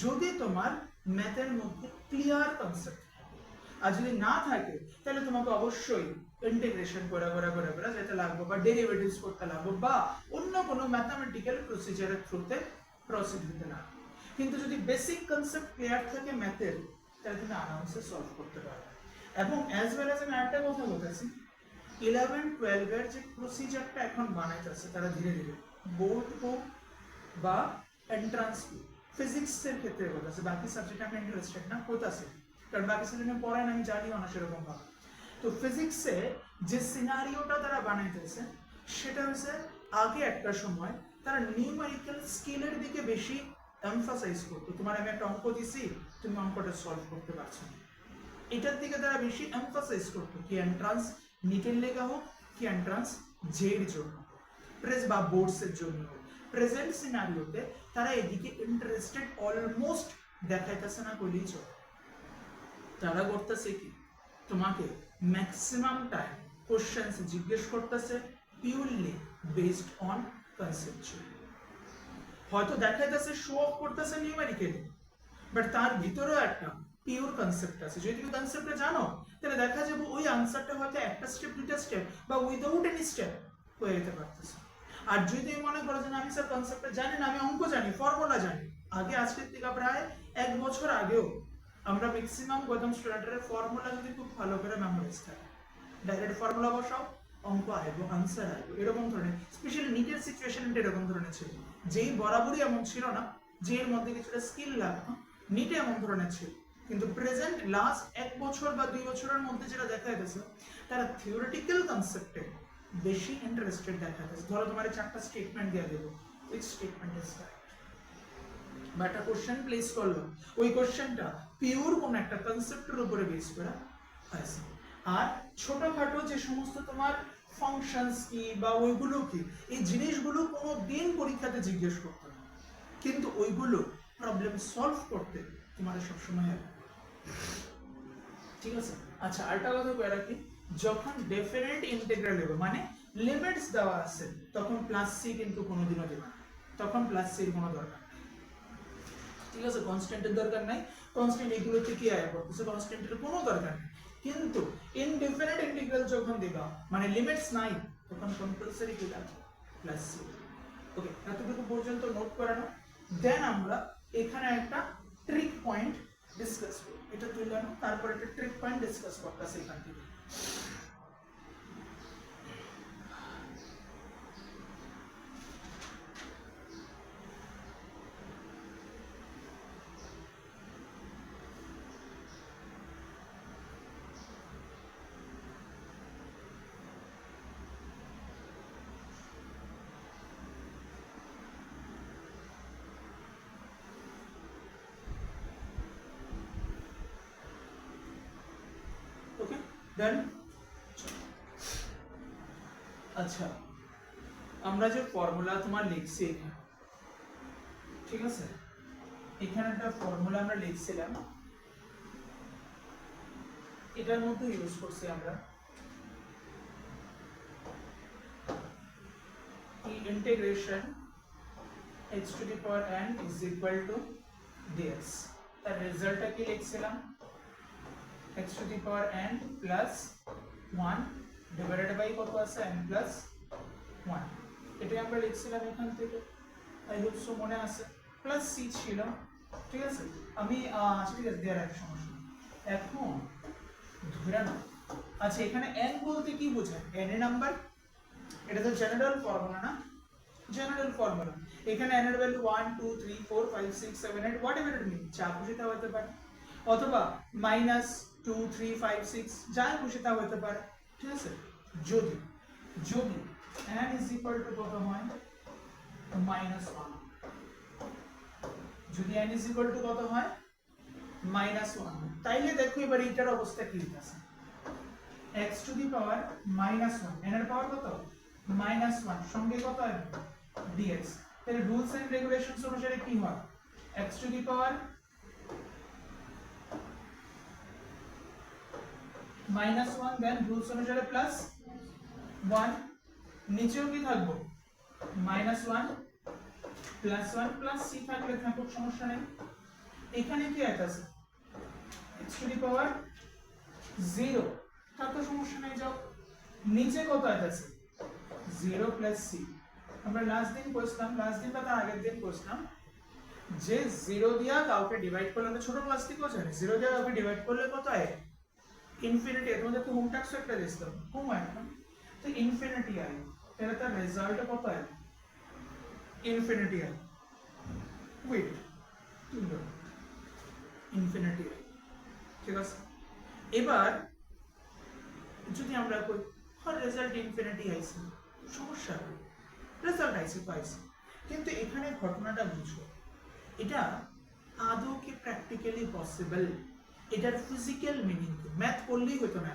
Speaker 1: যদি তোমার ম্যাথের মধ্যে ক্লিয়ার কনসেপ্ট থাকে। আর যদি না থাকে তাহলে তোমাকে অবশ্যই ইন্টিগ্রেশন করে করে করে করে যেতে লাগবে, বা ডেরিভেটিভস করতে লাগবে, বা অন্য কোনো ম্যাথমেটিক্যাল প্রসিজারের থ্রুতে প্রসিড হতে লাগবে। কিন্তু যদি বেসিক কনসেপ্ট ক্লিয়ার থাকে ম্যাথের, তাহলে তুমি আরামসে সলভ করতে পারবে। এবং অ্যাজ ওয়েল অ্যাজ আমি একটা কথা বলতেছি, 11-12 এর যে প্রসিজারটা এখন বানাইতেছে তারা ধীরে ধীরে বোর্ড হোক বা এন্ট্রান্স ফিজিক্সের ক্ষেত্রে বলতেছে, বাকি সাবজেক্ট আমি ইন্টারেস্টেড না হতাছে, কারণ বাকি সাবজেক্ট পড়ায় না, আমি জানিও না সেরকম ভাবে। তো ফিজিক্সে যে সিনারিওটা তারা বানাইতেছে সেটা হচ্ছে আগে একটা সময় তারা নিউমেরিক্যাল স্কিলের দিকে বেশি এমফাসাইজ করতো, তোমার আমি একটা অঙ্ক দিছি তুমি অঙ্কটা সলভ করতে পারছো না, এটার দিকে তারা বেশি এমফাসাইজ করতো, কি এন্ট্রান্স নিটের লেখা হোক, কি এন্ট্রান্স জের জন্য প্রেস বা বোর্ডসের জন্য। প্রেজেন্ট সিনারিওতে তারা এদিকে ইন্টারেস্টেড অলমোস্ট দেখাইতেছে না বলেই চলে, তারা করতেছে কি তোমাকে ম্যাক্সিমাম টাইম কোশ্চেন্স জিজ্ঞেস করতেছে পিওরলি বেসড অন কনসেপচুয়াল, হয়তো দেখাইতেছে শো অফ করতেছে নিউমেরিক্যালি, বাট তার ভিতরেও একটা পিওর কনসেপ্ট আছে, যদি তুমি কনসেপ্টটা জানো তাহলে দেখা যাবে ওই আনসারটা হয়তো একটা স্টেপ দুইটা স্টেপ বা উইদাউট এনি স্টেপ হয়ে যেতে পারতেছে। আর যদি তুমি মনে করো যে আমি স্যার কনসেপ্টটা জানি না, আমি অঙ্ক জানি, ফর্মুলা জানি, আগে আজকের থেকে প্রায় 1 বছর আগেও আমরা ম্যাক্সিমাম গৌতম স্টুডেন্টের ফর্মুলা যদি খুব ভালো করে মেমোরাইজ থাকে, ডাইরেক্ট ফর্মুলা বসাও অঙ্ক আসবে, আনসার আসবে, এরকম ধরনের স্পেশালি নিটের সিচুয়েশনটা এরকম ধরনের ছিল, যেই বরাবরই এমন ছিল না যে এর মধ্যে কিছুটা স্কিল লাগতো, নিটে এমন ধরনের ছিল। কিন্তু প্রেজেন্ট লাস্ট 1 বছর বা 2 বছরের মধ্যে যেটা দেখা গেছে, তারা থিওরিটিক্যাল কনসেপ্টে বেশি ইন্টারেস্টেড দেখা যাচ্ছে। ধরো তোমার 4টা স্টেটমেন্ট দিয়ে দেবো, উইচ স্টেটমেন্ট ইজ রাইট, বা একটা কোশ্চেন প্লেস করলো, ওই কোশ্চেনটা পিওর কোন একটা কনসেপ্টের উপরে বেস করা আছে। আর ছোটখাটো যে সমস্ত তোমার ফাংশনস কি বা ওইগুলো কি, এই জিনিসগুলো কোনো দিন পরীক্ষাতে জিজ্ঞেস করতে না, কিন্তু ওইগুলো প্রবলেম সলভ করতে তোমার সবসময় হবে, ঠিক আছে। আচ্ছা আরেকটা কথা কয়ে রাখি, যখন ডেফিনেট ইন্টিগ্রাল হবে মানে লিমিটস দেওয়া আছে, তখন প্লাস সি কিন্তু কোনোদিনও দেবে না, তখন প্লাস সির কোনো দরকার নেই, ঠিক আছে। কনস্ট্যান্টের দরকার নাই, কনস্ট্যান্ট এগুলোতে কি আয়া করতেছে, কনস্ট্যান্টের কোনো দরকার নেই। কিন্তু ইনডিফিনিট ইন্টিগ্রাল যখন দিবা মানে লিমিটস নাই, তখন কম্পালসরি কি লাগবে, প্লাস সি। ওকে, এতটুকু পর্যন্ত নোট করানো, দেন আমরা এখানে একটা ট্রিক পয়েন্ট ডিসকাস করব, এটা তুলে আনো, তারপর একটা ট্রিক পয়েন্ট ডিসকাস করতেছি এখান থেকে। ওকে, দেন আচ্ছা আমরা যে ফর্মুলা তোমার লিখছি এখানে, ঠিক আছে, এখানে একটা ফর্মুলা আমরা লিখছিলাম, এটার মধ্যে ইউজ করছি আমরা integration h to the power n is equal to dx, তার রেজাল্টটা কি লিখছিলাম, h to the power n plus 1 divided by কত আছে n plus 1, এটাই আমরা লিখছিলাম এখান থেকে। আই হোপ সো মনে আছে, প্লাস c ছিল, ঠিক আছে। আমি ঠিক আছে দেওয়ার এক সমস্যা এখন ধরে না। আচ্ছা এখানে n বলতে কি বোঝায়, n এর নাম্বার, এটা তো জেনারেল ফর্মুলা না, জেনারেল ফর্মুলা। এখানে n এর ভ্যালু 1 2 3 4 5 6 7 8 হোয়াটএভার ইট মিন, যা খুশি তা হতে পারে, অথবা -2 3 5 6 যা খুশি তা হতে পারে, ঠিক আছে। যদি যদি n is equal to কত হয় -1, যদি n is equal to কত হয় -1, তাইলে দেখো এবার এটার অবস্থা কি হইতাছে, x to the power -1, n এর পাওয়ার কত -1 সঙ্গে কত হবে dx, তাহলে রুলস এন্ড রেগুলেশনস অনুসারে কি হয়, x to the power -1 then rules অনুসারে +1, নিচেও কি থাকবো -1 +1 +c থাকলে থাকুক, সমস্যা নেই। এখানে কি আছে x to the power 0, তার তো সমস্যা নেই, যাও নিচে কত আছে 0 + c। আমরা লাস্ট দিন কইছিলাম, লাস্ট দিন বা তার আগের দিন কইছিলাম যে 0 দিয়া কাউকে ডিভাইড করলে, আমরা ছোট ক্লাস থেকেও জানি 0 দিয়া কাউকে ডিভাইড করলে কত হয় ইনফিনিটি। তোমাদের তো হোম টাস্ক একটা দিছিলাম, হোম এখন তো ইনফিনিটি আয়, তাহলে তার রেজাল্ট কত হয় ইনফিনিটি আয়, ওয়েট ইনফিনিটি আয়, ঠিক আছে। এবার যদি আমরা কই হর রেজাল্ট ইনফিনিটি আইছে, সমস্যা রেজাল্ট আইছে তো আইছে, কিন্তু এখানে ঘটনাটা বুঝো, এটা আদৌ কি প্র্যাকটিক্যালি পসিবল, এটার ফিজিক্যাল মিনিং কি, ম্যাথ করলেই হতো না।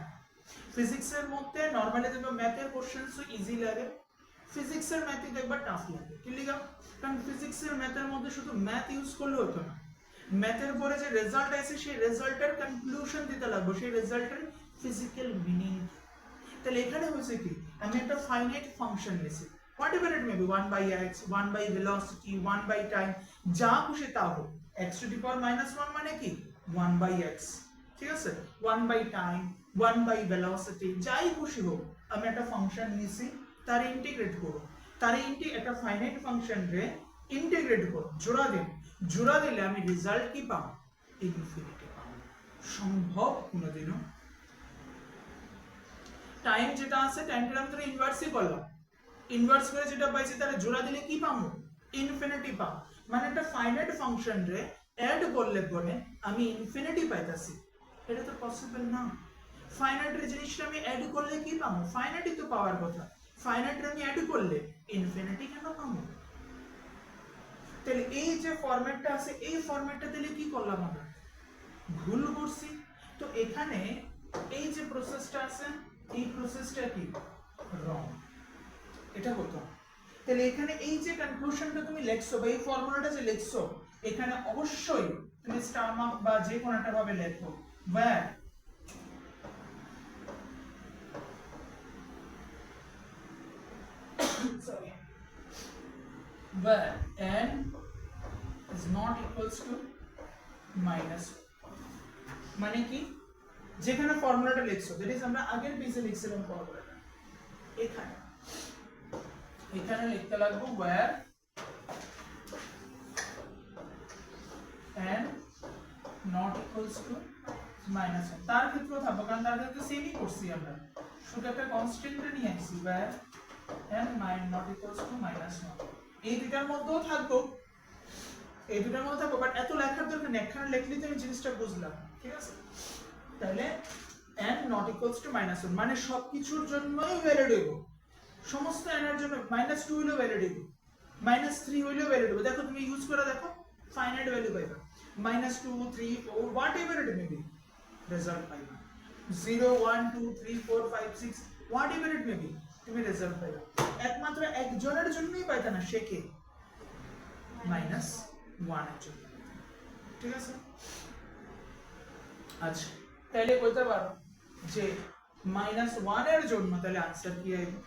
Speaker 1: ফিজিক্সের মধ্যে নরমালি দেখো ম্যাথের কোশ্চেনস ইজি লাগে, ফিজিক্সের ম্যাথই দেখবা টাফ লাগে, কি লিগা, কারণ ফিজিক্সের ম্যাথের মধ্যে শুধু ম্যাথ ইউজ করলে হতো না, ম্যাথের পরে যে রেজাল্ট আইছে সেই রেজাল্টের কনক্লুশন দিতে লাগবে, সেই রেজাল্টের ফিজিক্যাল মিনিং। তাহলে এখানে হয়েছে কি, আমি একটা ফাইনাইট ফাংশন নিয়েছি, whatever it may be, 1 by x, 1 by velocity, 1 by time, যা খুশি তা হোক, x to the power -1 মানে কি 1 by x, ঠিক আছে, 1 by time, 1 by velocity, যাই খুশি হোক, আমি একটা ফাংশন নিয়েছি, তার ইন্টিগ্রেট করব, তার একটা ফাইনাইট ফাংশন রে ইন্টিগ্রেট করব, জোড়া দেব, জোড়া দিলে আমি রেজাল্ট কি পাবো ইনফিনিটি পাবো, সম্ভব কোনোদিনও। টাইম যেটা আছে টাইমটার আমি তোরা ইনভার্সই করলাম, ইনভার্স করে যেটা পাইছি তাহলে জোড়া দিলে কি পাবো ইনফিনিটি পাবো, মানে একটা ফাইনাইট ফাংশন রে অ্যাড করলে পরে আমি ইনফিনিটি পাইতাছি, এটা তো পসিবল না। ফাইনাইট রে জিনিসটা আমি অ্যাড করলে কি পাবো, ফাইনাইটি তো পাওয়ার কথা, ফাইনাইট রে আমি অ্যাড করলে ইনফিনিটি কেন পাবো। তাহলে এই যে ফরম্যাটটা আছে, এই ফরম্যাটটা দিলে কি করলাম আমরা ভুল করছি। তো এখানে এই যে প্রসেসটা আছে, এই প্রসেসটা কি রং, এটা হতো। তাহলে এখানে এই যে কনক্লুশনটা তুমি লিখছো বা এই ফর্মুলাটা যে লিখছো, এখানে অবশ্যই তুমি স্টার মার্ক বা যে কোনো একটা ভাবে লেখো, where where n is not equals to minus, মানে কি যেখানে ফর্মুলাটা লিখছো, দ্যাট ইজ আমরা আগের পেজে লিখছিলাম ফর্মুলাটা, এখানে এখানে লিখতে লাগবো where n not equals to -1, তার ক্ষেত্রে থাকবো কারণ তার ক্ষেত্রে সেমই করছি আমরা, শুধু একটা কনস্ট্যান্ট নিয়ে আসছি where n not equals to -1, এই দুটার মধ্যেও থাকবো, এই দুটার মধ্যে থাকবো, বাট এত লেখার দরকার নেই, এখানে লিখলেই তো আমি জিনিসটা বুঝলাম, ঠিক আছে। তাহলে n not equals to -1 মানে সবকিছুর জন্যই ভ্যালিড হইব, সমস্ত n এর জন্য -2 হইলেও ভ্যালিড হইব, -3 হইলেও ভ্যালিড হইব, দেখো তুমি ইউজ করে দেখো ফাইনাইট ভ্যালু পাইবা, -2 3 4 whatever it may be result পাইবা, 0 1 2 3 4 5 6 whatever it may be তুমি রেজাল্ট পাইবে একমাত্র একজনের জন্যই পাইতা না, সে কে -1 এর জন্য। ঠিক আছে, আচ্ছা তাহলে কইতে পারো যে -1 এর জন্য তাহলে आंसर কি আইবে।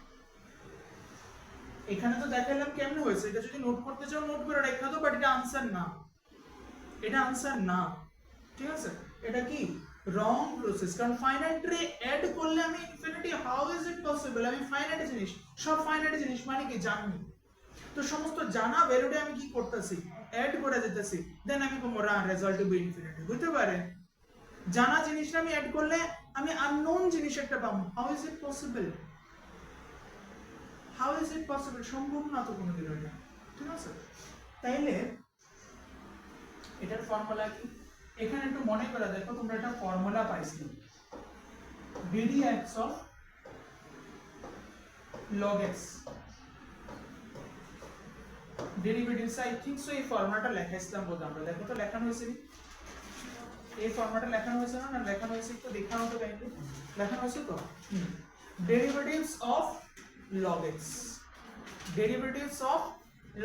Speaker 1: এখানে তো দেখাইলাম কেমনে হয়েছে, এটা যদি নোট করতে চাও নোট করে রাখা দাও, বাট এটা आंसर না, এটা आंसर না। ঠিক আছে, এটা কি রং প্রসেস, কারণ ফাইনাইট রে অ্যাড করলে আমি infinity, how is it possible, আমি ফাইনাইট জিনিস, সব ফাইনাইট জিনিস মানে কি জানি, তো সমস্ত জানা ভ্যালুতে আমি কি করতেছি অ্যাড করে দিতেছি, দেন আমি কোমরা রেজাল্ট বি ইনফিনিটি হইতে পারে। জানা জিনিসটা আমি অ্যাড করলে আমি আননোন জিনিস একটা পাবো, how is it possible, how is it possible, সম্ভব না তো কোনোদিন এটা। ঠিক আছে, তাইলে এটার ফর্মুলা কি, এখানে একটু মনে করে দেখো, তোমরা একটা ফর্মুলা পাইছিলে ddx of log x derivatives, I think so এই ফর্মুলাটা লেখাইছিলাম বোধ আমরা, দেখো তো লেখানো হয়েছে নি, এই ফর্মুলাটা লেখানো হয়েছে না, না লেখানো হয়েছে, তো দেখানো তো কাইন্ডলি লেখানো হয়েছে তো, derivatives of log x, derivatives of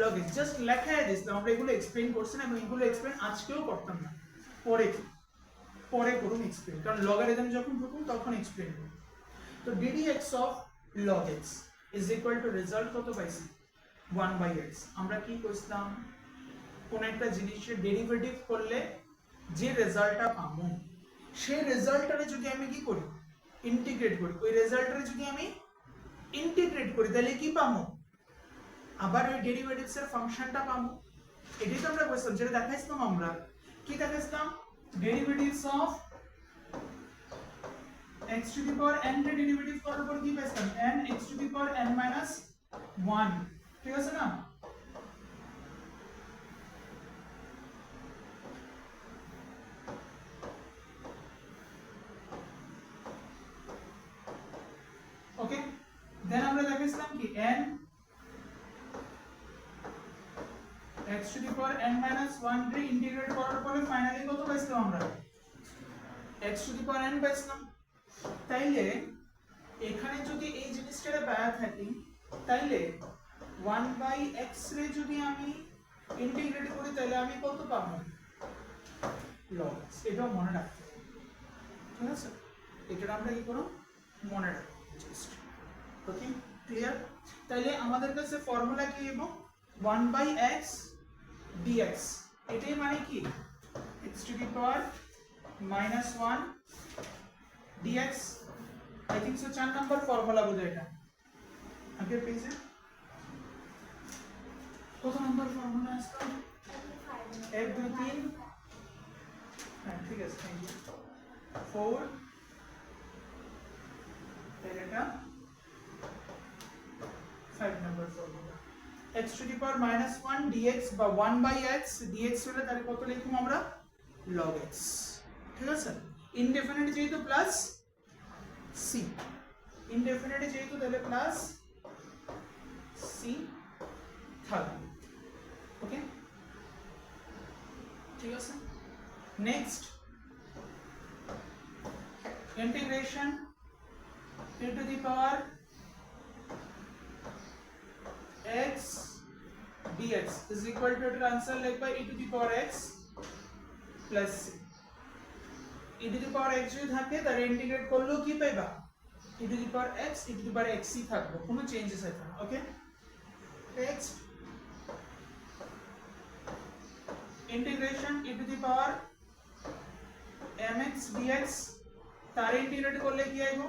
Speaker 1: log x just লেখায় দিছিলাম আমরা, এগুলো এক্সপ্লেইন করছি না, এবং এগুলো এক্সপ্লেইন আজকেও করতাম না, পরে পরে করুন এক্সপ্লেইন, কারণ লগারিদম যখন ঢুকুন তখন এক্সপ্লেইন করুন। তো ddx of log x is equal to result কত পাইছি 1/x। আমরা কি কইছিলাম, কোন একটা জিনিসের ডেরিভেটিভ করলে যে রেজাল্টটা পাবো, সেই রেজাল্টটারে যদি আমি কি করি ইন্টিগ্রেট করি, ওই রেজাল্টটারে যদি আমি ইন্টিগ্রেট করি তাহলে কি পাবো, আবার ওই ডেরিভেটিভস এর ফাংশনটা পাবো। এটাই তো আমরা কইছিলাম, যেটা দেখাইছিলাম আমরা, কি দেখাইছিলাম, derivatives of x to the power n এর ডেরিভেটিভ করার পর কি পাইছিলাম, n x to the power n minus 1। ঠিক আছে না, ওকে, দেন আমরা দেখাইছিলাম কি n x to the power n minus 1 রে ইন্টিগ্রেট করার পরে ফাইনালি কত পাইছিলাম আমরা, x to the power n পাইছিলাম। তাইলে এখানে যদি এই জিনিসটারে পায়া থাকি, তাইলে 1/x রে যদি আমি ইন্টিগ্রেট করি তাহলে আমি কত পাবো, log x। এটাও মনে রাখতে হবে, ঠিক আছে, এটা আমরা কি করব মনে রাখবো জাস্ট, ওকে ক্লিয়ার। তাইলে আমাদের কাছে ফর্মুলা কি এবং 1/x dx, এটাই মানে কি x to the power -1 dx, I think so 4 number formula বোধ এটা আগের পেজে, কত নাম্বার ফর্মুলা আসলো, 1 2 3, হ্যাঁ ঠিক আছে, থ্যাংক ইউ, 4, এটা 5 number formula, x to the power -1 dx বা 1/x dx হলে তাহলে কত লিখব আমরা, log x। ঠিক আছে, ইনডেফিনিট যেহেতু প্লাস c, ইনডেফিনিট যেহেতু তাহলে প্লাস c থাকবে, ওকে ঠিক আছে। Next integration e to the power x dx is equal to এটার आंसर লিখবা e to the power x plus c, e to the power x যদি থাকে তাহলে ইন্টিগ্রেট করলেও কি পাইবা, e to the power x e to the power x ই থাকবে, কোনো চেঞ্জেস হবে না, okay. Next integration e to the power mx dx, তার ইন্টিগ্রেট করলে কি আইবো,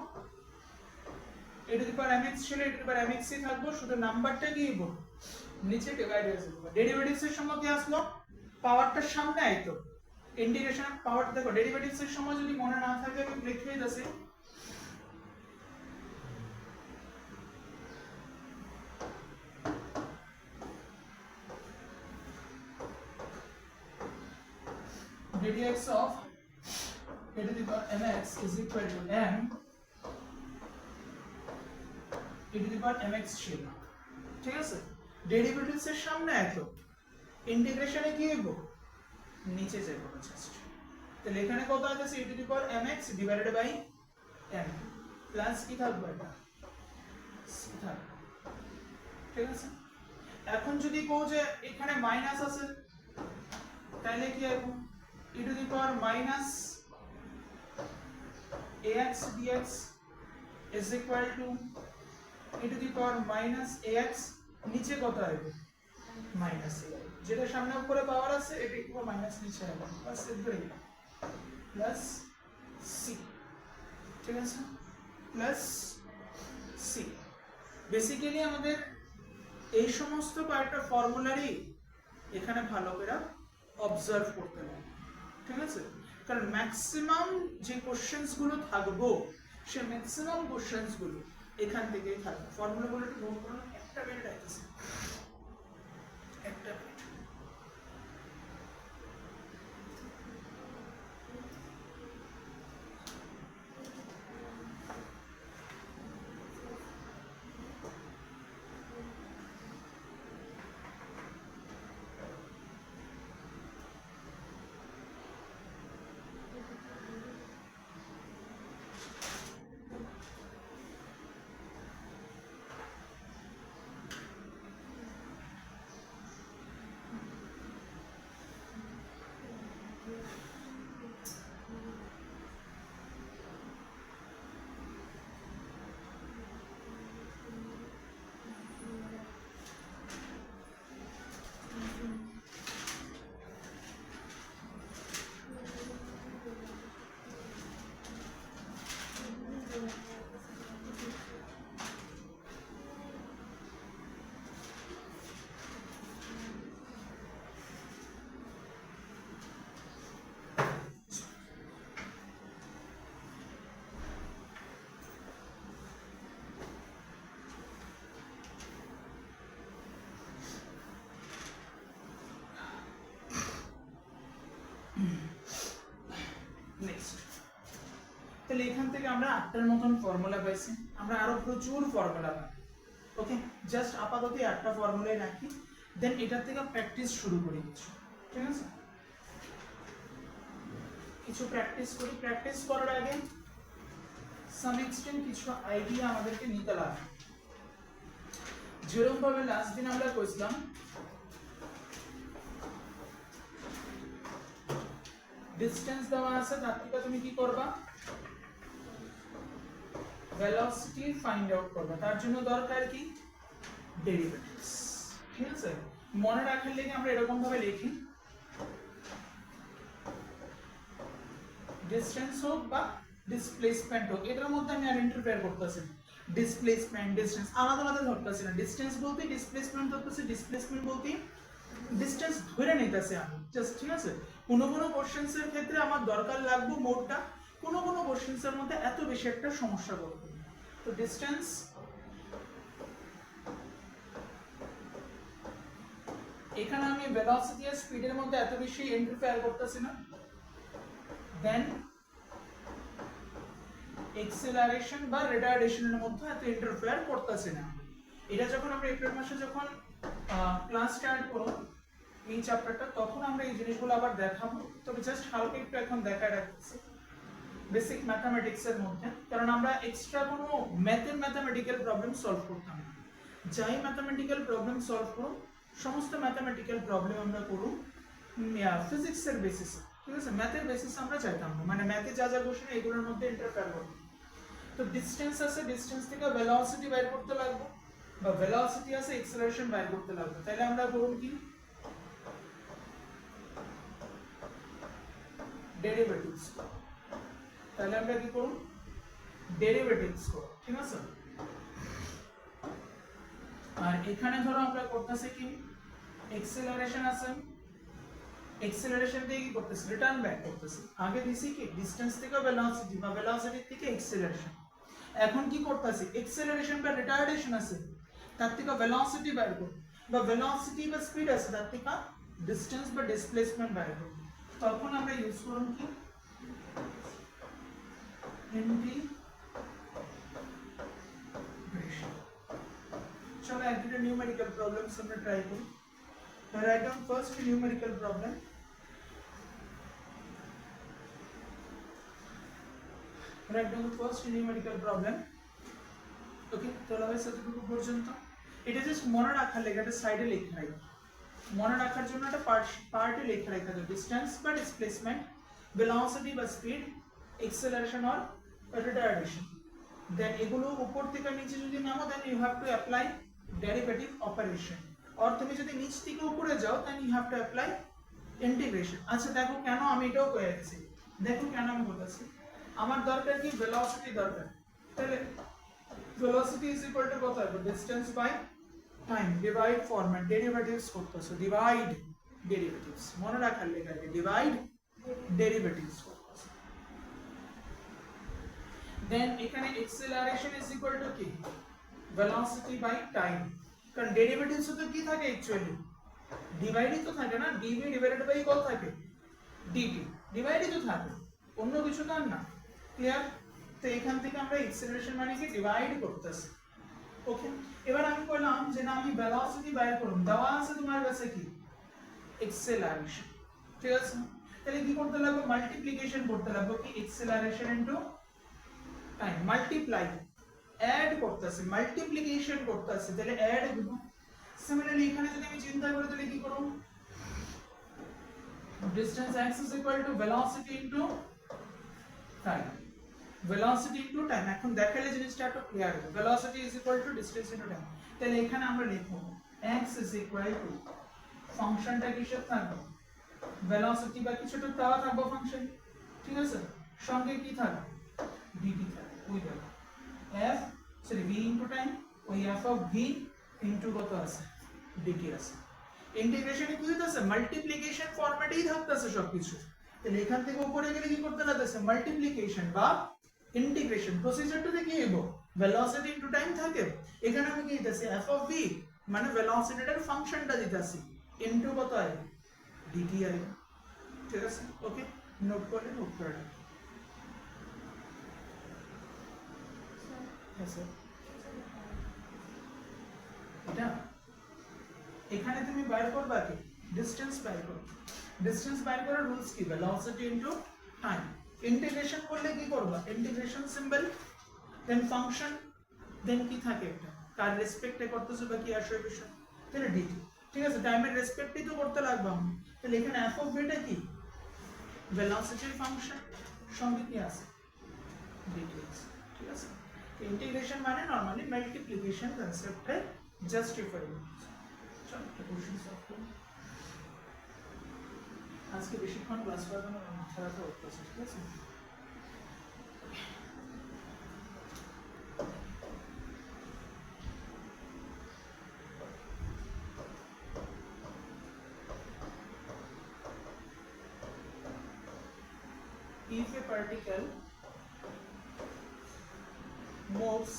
Speaker 1: e to the power mx ছিল e to the power mx ই থাকবো, শুধু নাম্বারটা কি হইবো নিচে ডিভাইড হয়ে যাবে। ডেরিভেটিভস এর সময় কি আসলো, পাওয়ারটা সামনে আইতো, ইন্টিগ্রেশন পাওয়ার দেখো, ডেরিভেটিভস এর সময় যদি মনে না থাকে আমি লিখেই দিছি, dx of e to the power mx is equal to m e to the power mx ছিল, ঠিক আছে, ডেরিভেটিভস এর সামনে আইতো, ইন্টিগ্রেশনে কি হইব নিচে যাবে জাস্ট, তাহলে এখানে কত আছে e to the power mx divided by m plus কি থাকবে এটা থাকবে, ঠিক আছে। এখন যদি কও যে এখানে মাইনাস আছে, তাহলে কি হবে, e to the power minus ax dx is equal to e to the power minus ax, নিচে কত আসবে মাইনাস a, যেটা সামনে উপরে পাওয়ার আছে এটা একটু মাইনাস নিচে আসবে, প্লাস প্লাস সি, ঠিক আছে, প্লাস সি। বেসিক্যালি আমাদের এই সমস্ত কয়েকটা ফর্মুলারই এখানে ভালো করে অবজার্ভ করতে হবে, ঠিক আছে, কারণ ম্যাক্সিমাম যে কোশ্চেন্স গুলো থাকবো সে ম্যাক্সিমাম কোশ্চেন্স গুলো এখান থেকেই থাকবে। ফর্মুলাগুলো একটু নোট করুন, একটা মিনিট আছে, একটা মিনিট। নেক্সট, তাহলে এখান থেকে আমরা 8টার মতন ফর্মুলা পাইছি, আমরা আরো প্রচুর ফর্মুলা পাই। ওকে, জাস্ট আপাতত 8টা ফর্মুলাই রাখি, দেন এটার থেকে প্র্যাকটিস শুরু করি কিছু, ঠিক আছে, কিছু প্র্যাকটিস করি। প্র্যাকটিস করার আগে সাম এক্সটেন্ট কিছু আইডিয়া আমাদেরকে নিতে লাগবে। যেরকম ভাবে লাস্ট দিন আমরা কইছিলাম ডিসটেন্স দেওয়া আছে, তার থেকে তুমি কি করবা, ভেলোসিটি ফাইন্ড আউট করবা। তার জন্য দরকার কি, ডেরিভেটিভস, ঠিক আছে। মনে রাখার লেগে আমরা এরকম ভাবে লিখি, ডিসটেন্স হোক বা ডিসপ্লেসমেন্ট হোক, এটার মধ্যে আমি আর ইন্টারফেয়ার করতেছি না। ডিসপ্লেসমেন্ট ডিসটেন্স আলাদা আলাদা ধরতেছি না, ডিসটেন্স বলতে ডিসপ্লেসমেন্ট ধরতেছি, ডিসপ্লেসমেন্ট বলতে ডিসটেন্স ধরে নিতেছি আমি জাস্ট, ঠিক আছে। কোনো কোনো কোশ্চেন্স এর ক্ষেত্রে আমার দরকার লাগবে মোডটা, কোনো কোনো কোশ্চেন্স এর মধ্যে এত বেশি একটা সমস্যা করবে। তো ডিসটেন্স এখানে আমি ভেলোসিটি আর স্পিডের মধ্যে এত বেশি ইন্টারফেয়ার করতেছি না, দেন এক্সেলারেশন বা রিটার্ডেশনের মধ্যে এত ইন্টারফেয়ার করতেছি না। এটা যখন আমরা এপ্রিল মাসে যখন ক্লাস স্টার্ট করব এই চ্যাপ্টারটা, তখন আমরা এই জিনিসগুলো আবার দেখাবো। তবে জাস্ট হালকা একটু এখন দেখা রাখছি বেসিক ম্যাথমেটিক্স এর মধ্যে, কারণ আমরা এক্সট্রা কোনো ম্যাথমেটিক্যাল প্রবলেম সলভ করতাম না। যাই ম্যাথমেটিক্যাল প্রবলেম সলভ করুন, সমস্ত ম্যাথমেটিক্যাল প্রবলেম আমরা করুন ফিজিক্স এর বেসিসে, ঠিক আছে, ম্যাথের বেসিসে আমরা চাইতাম না, মানে ম্যাথে যা যা কোশ্চেন এগুলোর মধ্যে ইন্টারফেয়ার করব। তো ডিসটেন্স আছে, ডিসটেন্স থেকে ভেলোসিটি বের করতে লাগবে, বা ভেলোসিটি আছে এক্সেলারেশন বের করতে লাগবে। তাহলে আমরা করব কি, ডেরিভেটিভস। তাহলে আমরা কি করব, ডেরিভেটিভস করব, ঠিক আছে। আর এখানে ধরো আমরা করতেছি কি, এক্সেলারেশন আছে, এক্সেলারেশন দিয়ে কি করতেছি, রিটার্ন ব্যাক করতেছি। আগে দিছি কি ডিসটেন্স থেকে ভেলোসিটি বা ভেলোসিটি থেকে এক্সেলারেশন, এখন কি করতেছি এক্সেলারেশন বা রিটার্ডেশন আছে তার থেকে ভেলোসিটি বের করব, বা ভেলোসিটি বা স্পিড আছে তার থেকে ডিসটেন্স বা ডিসপ্লেসমেন্ট বের করব। তখন আমরা ইউজ করব কি, ইন্টিগ্রেশন। চলো একটা নিউমেরিক্যাল প্রবলেমস আমরা ট্রাই করি। Write down first numerical problem. Write down the first numerical problem. ওকে তোলা হয়েছে এতটুকু পর্যন্ত। এটা জাস্ট মনে রাখার লেগে একটা সাইডে লেখা রাখি, মনে রাখার জন্য একটা পার্টে লেখা রাখা যায় ডিস্টেন্স বা ডিসপ্লেসমেন্ট, ভেলোসিটি বা speed, acceleration or retardation. Then এগুলো উপর থেকে নিচে যদি নামো then you have to apply derivative operation, আর তুমি যদি নিচ থেকে উপরে যাও then you have to apply integration. আচ্ছা দেখো কেন আমি এটাও করে রেখেছি, দেখো কেন আমি বলতেছি। আমার দরকার কি ভেলোসিটি দরকার, তাহলে velocity is equal to কত হবে distance by time divide format derivatives করতেছো, divide derivatives মনে রাখার লেখা আছে divide derivatives করতেছো। then এখানে acceleration is equal to কি velocity by time, কারণ derivatives তো কি থাকে অ্যাকচুয়ালি ডিভাইডই তো থাকে না, dv divided by কত থাকে dt, ডিভাইডই তো থাকে, অন্য কিছু তো না। ক্লিয়ার? তো এখান থেকে আমরা অ্যাক্সেলারেশন মানে কি ডিভাইড করতেছি। ওকে এবার আমি কইলাম যে না আমি ভেলোসিটি বাইর করব, দেওয়া আছে তোমার কাছে কি অ্যাক্সেলারেশন, ঠিক আছে? তাহলে কি করতে লাগবে মাল্টিপ্লিকেশন করতে লাগবে কি acceleration into time, multiply add করতেছি, মাল্টিপ্লিকেশন করতেছি, তাহলে অ্যাড গুণ। সিমিলারলি এখানে যদি আমি চিন্তা করি তাহলে কি করব distance x is equal to velocity into time, velocity into time। এখন দেখালে জিনিসটা একটু ক্লিয়ার হবে, velocity is equal to distance into time। তাহলে এখানে আমরা লিখব x is equal to ফাংশনটা কিসের থাকবে velocity বা কিছুটা দেওয়া থাকবে ফাংশন, ঠিক আছে? সঙ্গে কি থাকবে dt থাকবে, ওই দেখো f sorry v into time, ওই f of v into কত আছে dt আছে। ইন্টিগ্রেশনে কি হইতাছে মাল্টিপ্লিকেশন ফরম্যাটেই থাকতেছে সবকিছু, তাহলে এখান থেকে উপরে গেলে কি করতে লাগতেছে মাল্টিপ্লিকেশন বা ইন্টিগ্রেশন। প্রসিজারটাতে কি হইব ভেলোসিটি ইনটু টাইম থাকে, এখানে আমি কি দিতেছি f of v মানে ভেলোসিটিটার ফাংশনটা দিতেছি ইনটু কত হয় dt আই, ঠিক আছে? ওকে নোট করে নোট করে রাখো। স্যার এটা এখানে তুমি বাইর করবা কি ডিসটেন্স বাইর করবে, ডিসটেন্স বাইর করার রুলস কি ভেলোসিটি ইনটু টাইম। ইন্টিগ্রেশন করলে কি করবা ইন্টিগ্রেশন সিম্বল দেন ফাংশন দেন কি থাকে একটা কার রেসপেক্টে করতেছো বা কি আসবে বিষয়, তাহলে dt, ঠিক আছে? টাইমের রেসপেক্টই তো করতে লাগবে আমি, তাহলে এখানে f of v টা কি ভেলোসিটির ফাংশন, সঙ্গে কি আছে dt আছে, ঠিক আছে? ইন্টিগ্রেশন মানে নরমালি মাল্টিপ্লিকেশন কনসেপ্টে জাস্টিফাই। চলো একটা কোশ্চেন সলভ করি। আজকে বেশিক্ষণ ক্লাস করব না, খেলাটা করতেছি, ঠিক আছে? If a particle moves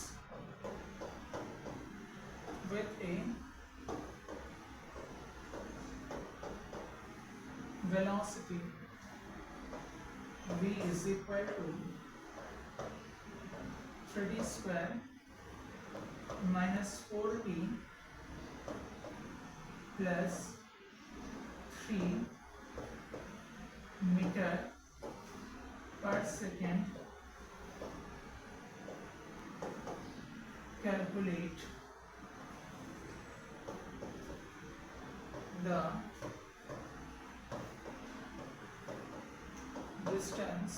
Speaker 1: with a velocity v is equal to 3d square minus 4t plus 3 meter per second, calculate the distance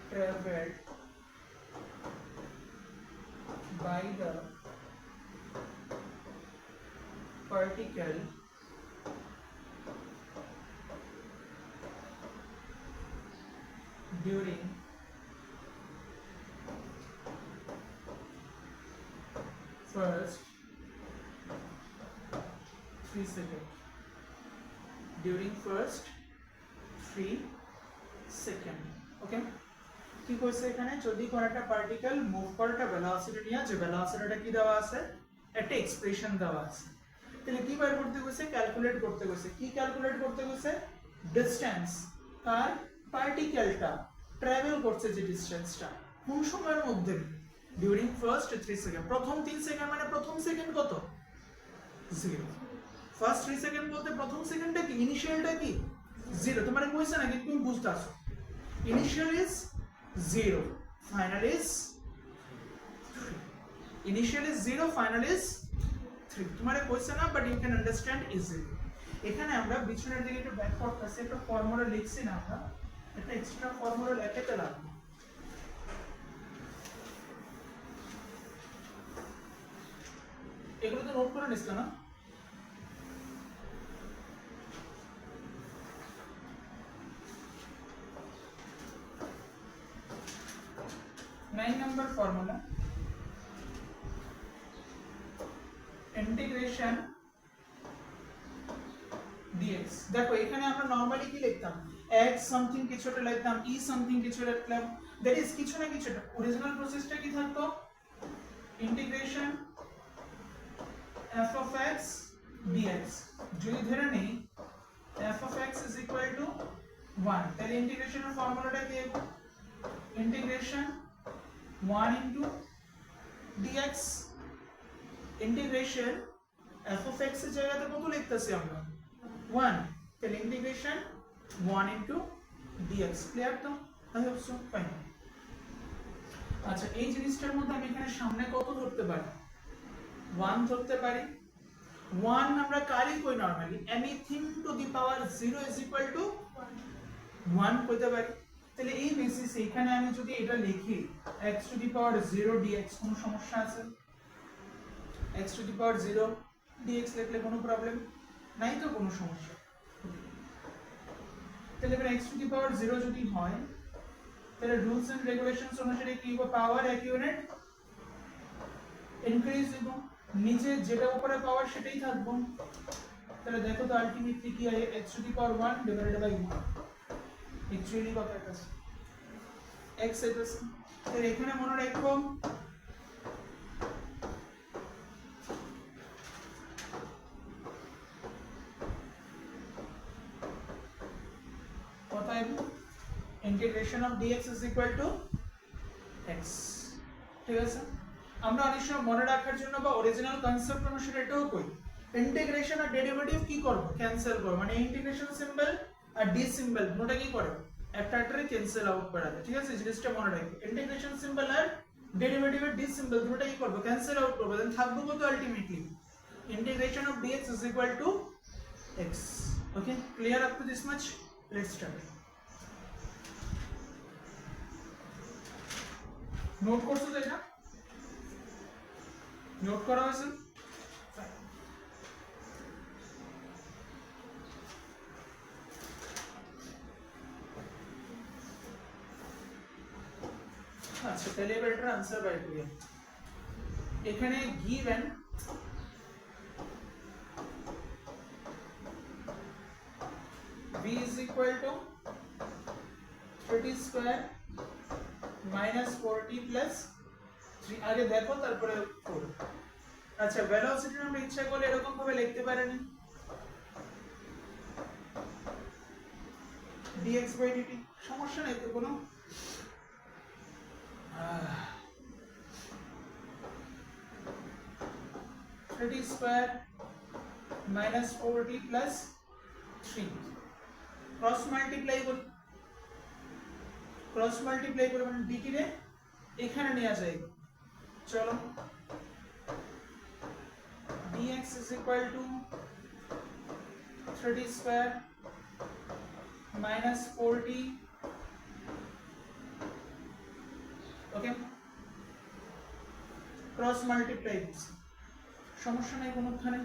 Speaker 1: traveled by the particle during first 3 seconds, during first 3 second. Okay কি কইছে এখানে যদি কোন একটা পার্টিকেল মুভ করে একটা ভেলোসিটি নিয়ে, যে ভেলোসিটিটা কি দেওয়া আছে একটা এক্সপ্রেশন দেওয়া আছে, তাহলে কি বের করতে কইছে ক্যালকুলেট করতে কইছে। কি ক্যালকুলেট করতে কইছে ডিসটেন্স আর পার্টিকেলটা ট্রাভেল করছে যে ডিসটেন্সটা কোন সময়ের মধ্যে ডিউরিং ফার্স্ট 3 সেকেন্ড। প্রথম 3 সেকেন্ড মানে প্রথম সেকেন্ড কত 0, ফার্স্ট 3 সেকেন্ড বলতে প্রথম সেকেন্ডটা কি ইনিশিয়ালটা কি 0, তোমারে কইছে না কিন্তু তুমি বুঝতাছো initial is 0, final is 3. Initial is 0, final is 3. তোমার কোশ্চেন না, but you can understand easily. এখানে আমরা বিছনের দিকে একটু ব্যাক করতেছি, একটা ফর্মুলা লিখছি না আমরা, একটা এক্সট্রা ফর্মুলা লেখাতে লাগবে। এগুলো তো নোট করে নিস না? 9 number formula, integration dx। দেখো এখানে আমরা নরমালি কি লিখতাম, x সামথিং কিছু একটা লিখতাম, e সামথিং কিছু লিখতাম, দ্যাট ইজ কিছু না কিছু। অরিজিনাল প্রসেসটা কি থাকতো, integration f of x dx। যদি ধরে নেই f of x is equal to 1, তাহলে ইন্টিগ্রেশনের ফর্মুলাটা কি হবে, integration 1 into dx। Integration f of x এর জায়গাতে কত লিখতেছি আমরা, 1, তাহলে ইন্টিগ্রেশন 1 into dx। ক্লিয়ার তো? I hope so, fine. আচ্ছা এই জিনিসটার মধ্যে আমি এখানে সামনে কত ধরতে পারি, 1 ধরতে পারি। 1 আমরা কালি কই normally, anything to the power 0 is equal to 1 কইতে পারি। তাহলে এই বেসিসে এখানে আমি যদি এটা লিখি x to the power 0 dx, কোনো সমস্যা আছে? x to the power 0 dx লিখলে কোনো প্রবলেম নাই তো, কোনো সমস্যা? তাহলে এবার x টু দি পাওয়ার 0 যদি হয়, তাহলে রুলস এন্ড রেগুলেশনস অনুসারে কি হবে, পাওয়ার এক ইউনিট ইনক্রিজ দিব, নিচে যেটা উপরে পাওয়ার সেটাই থাকবো। তাহলে দেখো তো আলটিমেটলি কি হয়, x to the power 1 divided by 1। Actually কত আছে, x আছে। তাহলে এখানে মনে রাখো কত হবে, integration of dx is equal to x। ঠিক আছে, আমরা অনেক সময় মনে রাখার জন্য বা অরিজিনাল কনসেপ্ট অনুসারে এটাও কই, ইন্টিগ্রেশন আর ডেরিভেটিভ কি করব, ক্যান্সেল করব। মানে ইন্টিগ্রেশন সিম্বল আর ডি সিম্বল দুটোটা কি করে, একটা একটারে ক্যান্সেল আউট করা যায়। ঠিক আছে, জিনিসটা মনে রাখবে, ইন্টিগ্রেশন সিম্বল আর ডেরিভেটিভের ডি সিম্বল দুটোটা কি করব, ক্যান্সেল আউট করব। দেন থাকবে কত ultimately, integration of dx is equal to x। Okay, clear up to this much? Let's start. Note করছো তো এটা, নোট করা হয়েছে? আচ্ছা তাহলে এবার এটার आंसर বাইর করি। এখানে given v is equal to 30 square minus 4t plus 3। আগে দেখো তারপরে 4। আচ্ছা ভেলোসিটি আমরা ইচ্ছা করলে এরকম ভাবে লিখতে পারেন, dx by dt, সমস্যা নেই তো কোনো। 30 square minus 4t plus 3 cross multiply করি, क्रॉस মাল্টিপ্লাই করে মানে dt রে এখানে নিয়ে যায়। চলো dx is equal to 30 square minus 4t। Okay, cross multiply সমস্যা নাই কোনোখানে,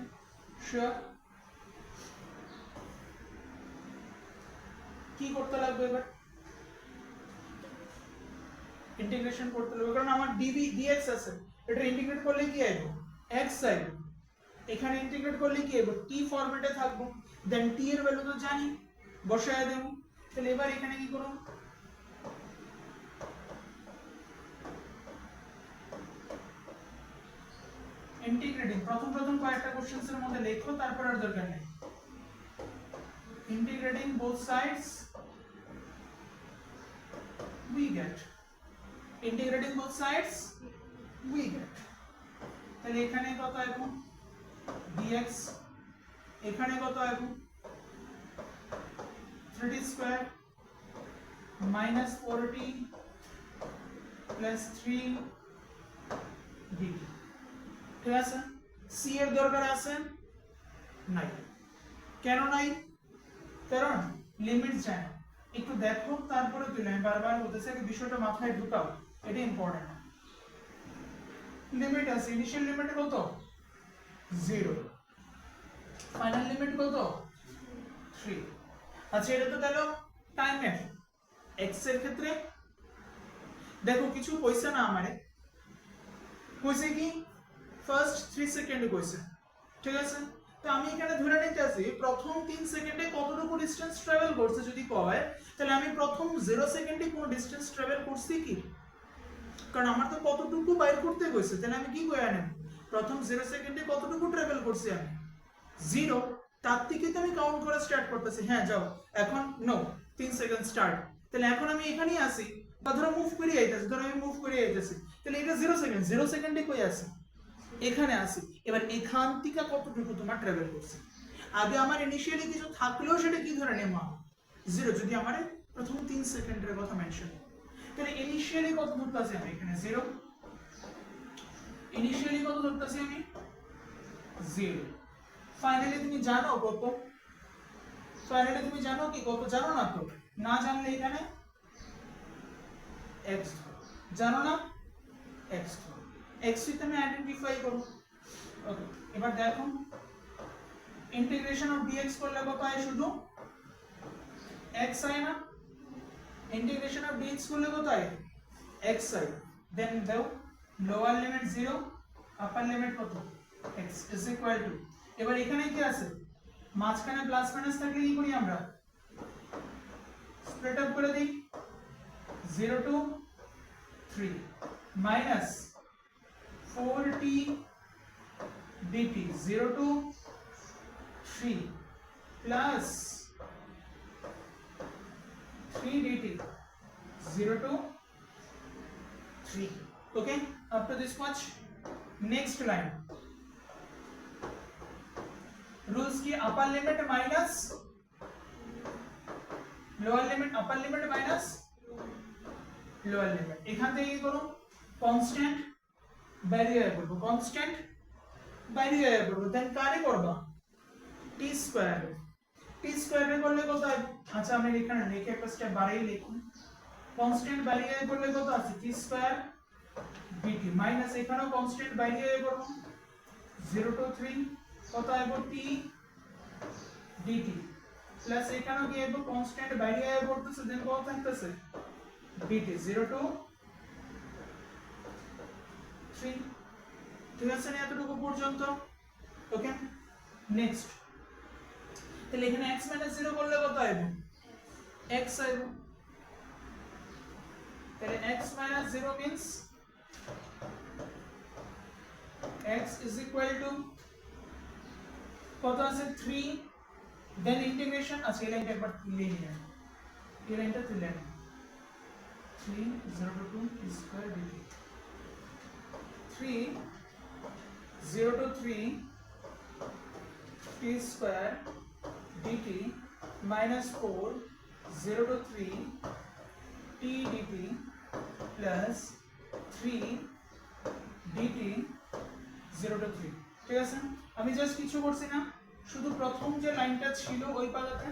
Speaker 1: শিওর? কি করতে লাগবে এবার, ইন্টিগ্রেশন করতে লাগবে, কারণ আমার dv dx আছে, এটা ইন্টিগ্রেট করলে কি আইবো, x আইবো। এখানে ইন্টিগ্রেট করলে কি আইবো, t ফরম্যাটে থাকবো। দেন t এর ভ্যালু তো জানি, বসায় দেব। তাহলে এবার এখানে কি করব, ইন্টিগ্রেটিং প্রথম কয়েকটা কোশ্চেন্স এর মধ্যে লেখো, তারপর আর দরকার নেই। Integrating both sides we get, integrating both sides we get। তাহলে এখানে কত আইবো dx, এখানে কত আইবো 30 square minus 4t plus 3 DT. ঠিক আছে, সি এর দরকার আছে নাই, কেন নাই? কারণ লিমিট জানো, একটু দেখো তারপরে তুলে। আমি বারবার বলতেছি আগে বিষয়টা মাথায় ঢুকাও, এটা ইম্পর্টেন্ট। লিমিট আছে, ইনিশিয়াল লিমিট কত 0, ফাইনাল লিমিট কত 3। আচ্ছা এটা তো গেল টাইমের। এক্স এর ক্ষেত্রে দেখো কিছু কইছে না আমারে, কইছে কি ফার্স্ট 3 সেকেন্ডে কইছে। ঠিক আছে, তো আমি এখানে ধরে নিতে আছি প্রথম 3 সেকেন্ডে কতটুকু ডিসটেন্স ট্রাভেল করছে যদি কয়, তাহলে আমি প্রথম 0 সেকেন্ডে কোন ডিসটেন্স ট্রাভেল করছি কি, কারণ আমার তো কতটুকু বাইর করতে কইছে, তাহলে আমি কি কই আনেন প্রথম 0 সেকেন্ডে কতটুকু ট্রাভেল করছি আমি 0, তার থেকে তো আমি কাউন্ট করা স্টার্ট করতেছি। হ্যাঁ যাও এখন নো 3 সেকেন্ড স্টার্ট, তাহলে এখন আমি এখানেই আসি, বা ধরো মুভ করে আইতাছি, ধরো আমি মুভ করে আইতাছি, তাহলে এটা 0 সেকেন্ডে কই আছে এখানে আসি। এবার এখান থেকে কতটুকু তোমার ট্রাভেল করছে, আগে আমার ইনিশিয়ালি কিছু থাকলেও সেটা কি ধরে নেওয়া 0, যদি আমার প্রথম 3 সেকেন্ডের কথা মেনশন, তাহলে ইনিশিয়ালি কত ধরতেছি আমি এখানে 0, ইনিশিয়ালি কত ধরতেছি আমি 0। ফাইনালি তুমি জানো কত, ফাইনালি তুমি জানো কি কত, জানো না তো, না জানলে এখানে x ধরো, জানো না x ধরো, x কে আমি আইডেন্টিফাই করব। ওকে, এবার দেখো ইন্টিগ্রেশন অফ dx করলে কত হয়, শুধু x হয় না, ইন্টিগ্রেশন অফ dx করলে কত হয় x হয়, দেন দাও লোয়ার লিমিট 0, আপার লিমিট কত x ইজ ইকুয়াল টু, এবার এখানে কি আছে মাঝখানে প্লাস মাইনাস থাকলে কি করি আমরা স্প্লিট আপ করে দিই 0 to 3 minus 4t dt 0 to 3 plus 3 dt 0 to 3. Okay, up to this much. Next line, rules की upper limit minus lower limit, upper limit minus lower limit, এখান থেকে কি করব কনস্ট্যান্ট ভ্যারিয়েবল করব, কনস্ট্যান্ট ভ্যারিয়েবল করব, দেন কারে করবা t স্কয়ার, t স্কয়ারে করলে কত হয়, আচ্ছা আমি এখানে লিখে একটা স্টেপ বাড়াই লিখুন, কনস্ট্যান্ট ভ্যারিয়েবল করলে কত আছে t স্কয়ার dt মাইনাস এখানেও কনস্ট্যান্ট ভ্যারিয়েবল করব 0 to 3 কত আইবো t dt প্লাস এখানেও কি আইবো কনস্ট্যান্ট ভ্যারিয়েবল করতেছে, দেন কত থাকতেছে dt 0 to 3। ঠিক আছে না এতটুকু পর্যন্ত? ওকে, নেক্সট, তাহলে এখানে x 0 করলে কত আইবো x আইবো, তাহলে x 0 means x is equal to কত আছে 3, দেন ইন্টিগ্রেশন, আচ্ছা এই লাইনটা একবার তুলে নিয়ে, এই লাইনটা তুলে নিয়ে 3 0 to 2 t square dt 3 0 to 3 t square dt minus 4 0 to 3 t dt plus 3 dt 0 to 3। ঠিক আছে, আমি জাস্ট কিছু করছি না, শুধু প্রথম যে লাইনটা ছিল ওই পাতাতে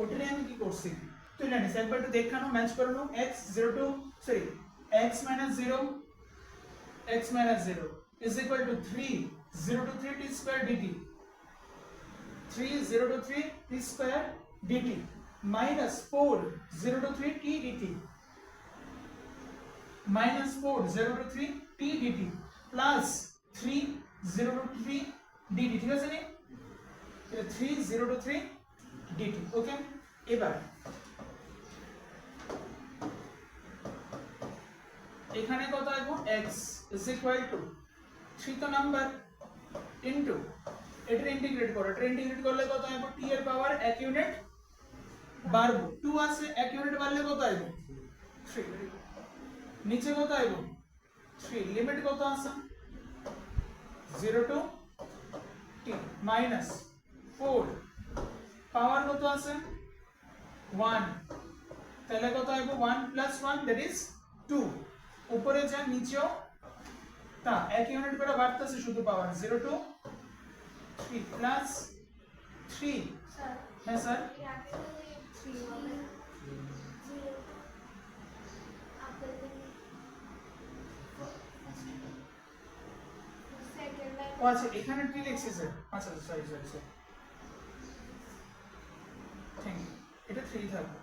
Speaker 1: ওটারে আমি কি করছি তুলে নিছি, একবার একটু দেখানো ম্যাচ করে নাও, x 0 to sorry x minus 0 x minus 0 is equal to 3 0 to 3 t square dt 3 0 to 3 t square dt minus 4 0 to 3 t dt minus 4 0 to 3 t dt plus 3 0 to 3 dt। ঠিক আছে নি, 3 0 to 3 dt। ওকে, এবার এখানে কত আইবো x is equal to 3 তো নাম্বার ইনটু এটা ইন্টিগ্রেট করো, এটা ইন্টিগ্রেট করলে কত আইবো t এর পাওয়ার 1 ইউনিট বাড়বো, 2 আছে 1 ইউনিট বাড়লে কত আইবো 3, নিচে কত আইবো 3, লিমিট কত আছে 0 to t minus 4 পাওয়ার কত আছে 1, তাহলে কত আইবো 1 plus 1 that is 2, উপরে যা নিচেও তা এক ইউনিট করে বাড়তেছে শুধু পাওয়ার 0 টু 3 প্লাস 3
Speaker 2: স্যার
Speaker 1: হ্যাঁ স্যার
Speaker 2: এর আগে তো ওই 3 হবে 0 আপেল সেকেন্ড লাইন
Speaker 1: ও আচ্ছা এখানে কি লিখছি স্যার আচ্ছা sorry sorry sorry thank you এটা 3 থাকবে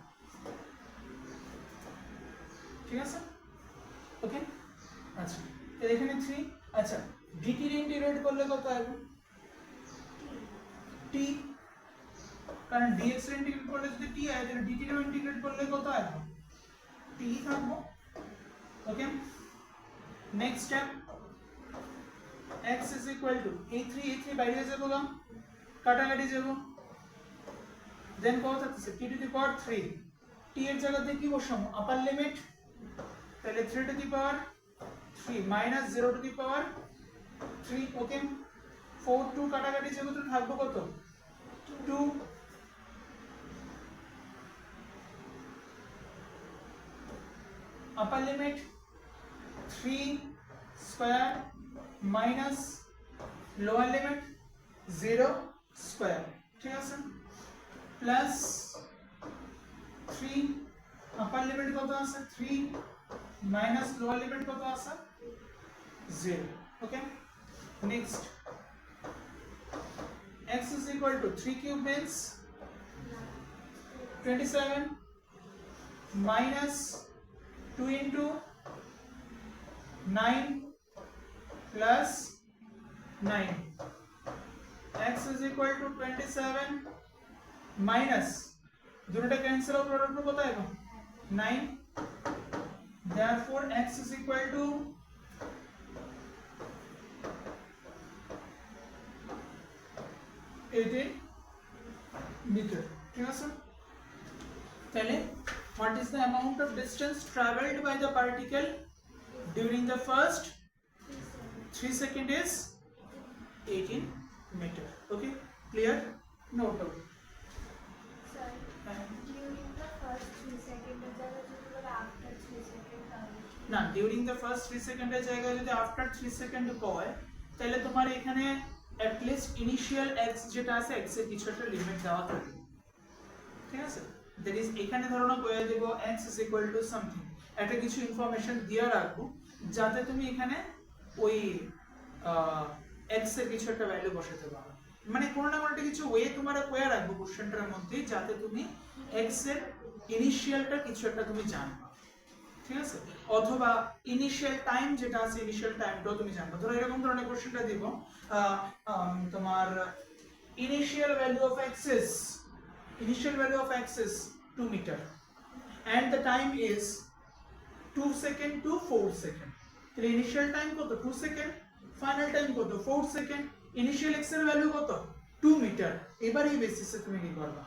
Speaker 1: ঠিক আছে ওকে আচ্ছা তো এখানে 3 আচ্ছা ডিটি ইন্টিগ্রেট করলে কত আসবে টি কারণ ডিএক্স এর ইন্টিগ্রেট করলে যদি টি হয় তাহলে ডিটি এর ইন্টিগ্রেট করলে কত আসবে টি থাকবে okay next step x is equal to a3 বাইরে যাবো গা কাটাকাটি যাব দেন কত থাকছে t two the power 3 t এর জায়গাতে কি বসাবো আপার লিমিট তাহলে 3 to the power 3 minus 0 to the power 3 okay 4 2 কাটাকাটি যাব তো থাকবে কত 2 upper limit 3 square minus lower limit 0 square ঠিক আছে প্লাস 3 আপার লিমিট কত আছে 3 মাইনাস লোয়ার লিমিট কত আছে 0 okay next x is equal to 3 cube means 27 minus 2 into 9 plus 9 x is equal to 27 minus দুটোটা ক্যান্সেল আউট প্রোডাক্ট কত হবে 9 therefore x is equal to 18 meter ঠিক আছে তাহলে what is the amount of distance traveled by the particle during the first 3 second is 18 meter okay clear note down
Speaker 2: sir during the first 3 second এর জায়গায় যদি বলে after 3 সেকেন্ড তাহলে
Speaker 1: না ডিউরিং দ্য ফার্স্ট 3 সেকেন্ডের জায়গায় যদি আফটার 3 সেকেন্ড হয় তাহলে তোমার এখানে at least ইনিশিয়াল x যেটা আছে x এর কিছু একটা লিমিট দেওয়া থাকবে ঠিক আছে দ্যাট ইজ এখানে ধরো না কয়ে দেব x is equal to something একটা কিছু ইনফরমেশন দিয়ে রাখবো যাতে তুমি এখানে ওই x এর কিছু একটা ভ্যালু বসাতে পারো মানে কোনো না কোনো একটা কিছু ওয়ে তোমার কয়ে রাখবো কোশ্চেনটার মধ্যে যাতে তুমি x এর ইনিশিয়ালটা কিছু একটা তুমি জানো ঠিক আছে অথবা ইনিশিয়াল টাইম যেটা আছে ইনিশিয়াল টাইমটাও তুমি জানবে ধরো এরকম ধরনের কোশ্চেনটা দিব তোমার initial value of x is 2 meter and the time is 2 second to 4 second তাহলে ইনিশিয়াল টাইম কত 2 সেকেন্ড ফাইনাল টাইম কত 4 সেকেন্ড ইনিশিয়াল x এর ভ্যালু কত 2 মিটার এবার এই বেসিসে তুমি কি করবা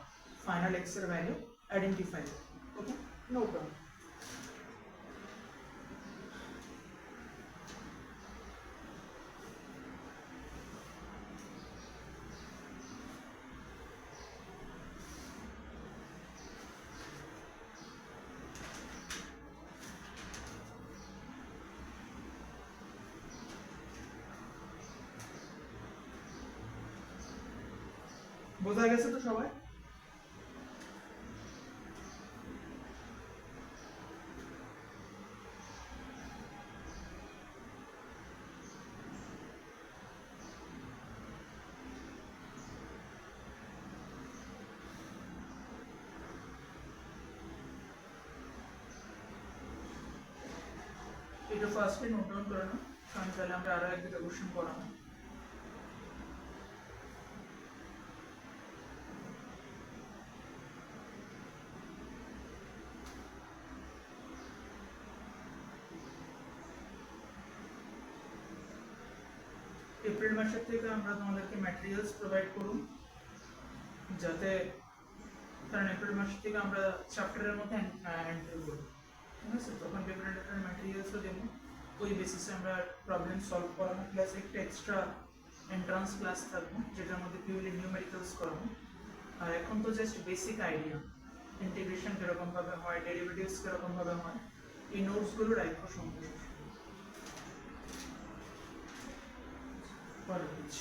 Speaker 1: ফাইনাল x এর value identify okay no problem বোঝা গেছে তো সবাই এটা ফার্স্টে নোট ডাউন করে নাও কারণ তাহলে আমরা আরো এক দুটো কোশ্চেন করাবো এপ্রিল মাসের থেকে আমরা তোমাদেরকে ম্যাটেরিয়ালস প্রোভাইড করব যাতে কারণ এপ্রিল মাস থেকে আমরা চ্যাপ্টারের মধ্যে এন্ট্রি করব ঠিক আছে তখন ডিফারেন্ট ডিফারেন্ট ম্যাটেরিয়ালসও দেবো ওই বেসিসে আমরা প্রবলেম সলভ করাবো প্লাস একটা এক্সট্রা এন্ট্রান্স ক্লাস থাকবো যেটার মধ্যে পিউরলি নিউমেরিক্যালস করাবো আর এখন তো জাস্ট বেসিক আইডিয়া ইন্টিগ্রেশন কিরকম ভাবে হয় ডেরিভেটিভস কিরকম ভাবে হয় এই নোটসগুলো রাখবো সম্পূর্ণ পরের পেজ।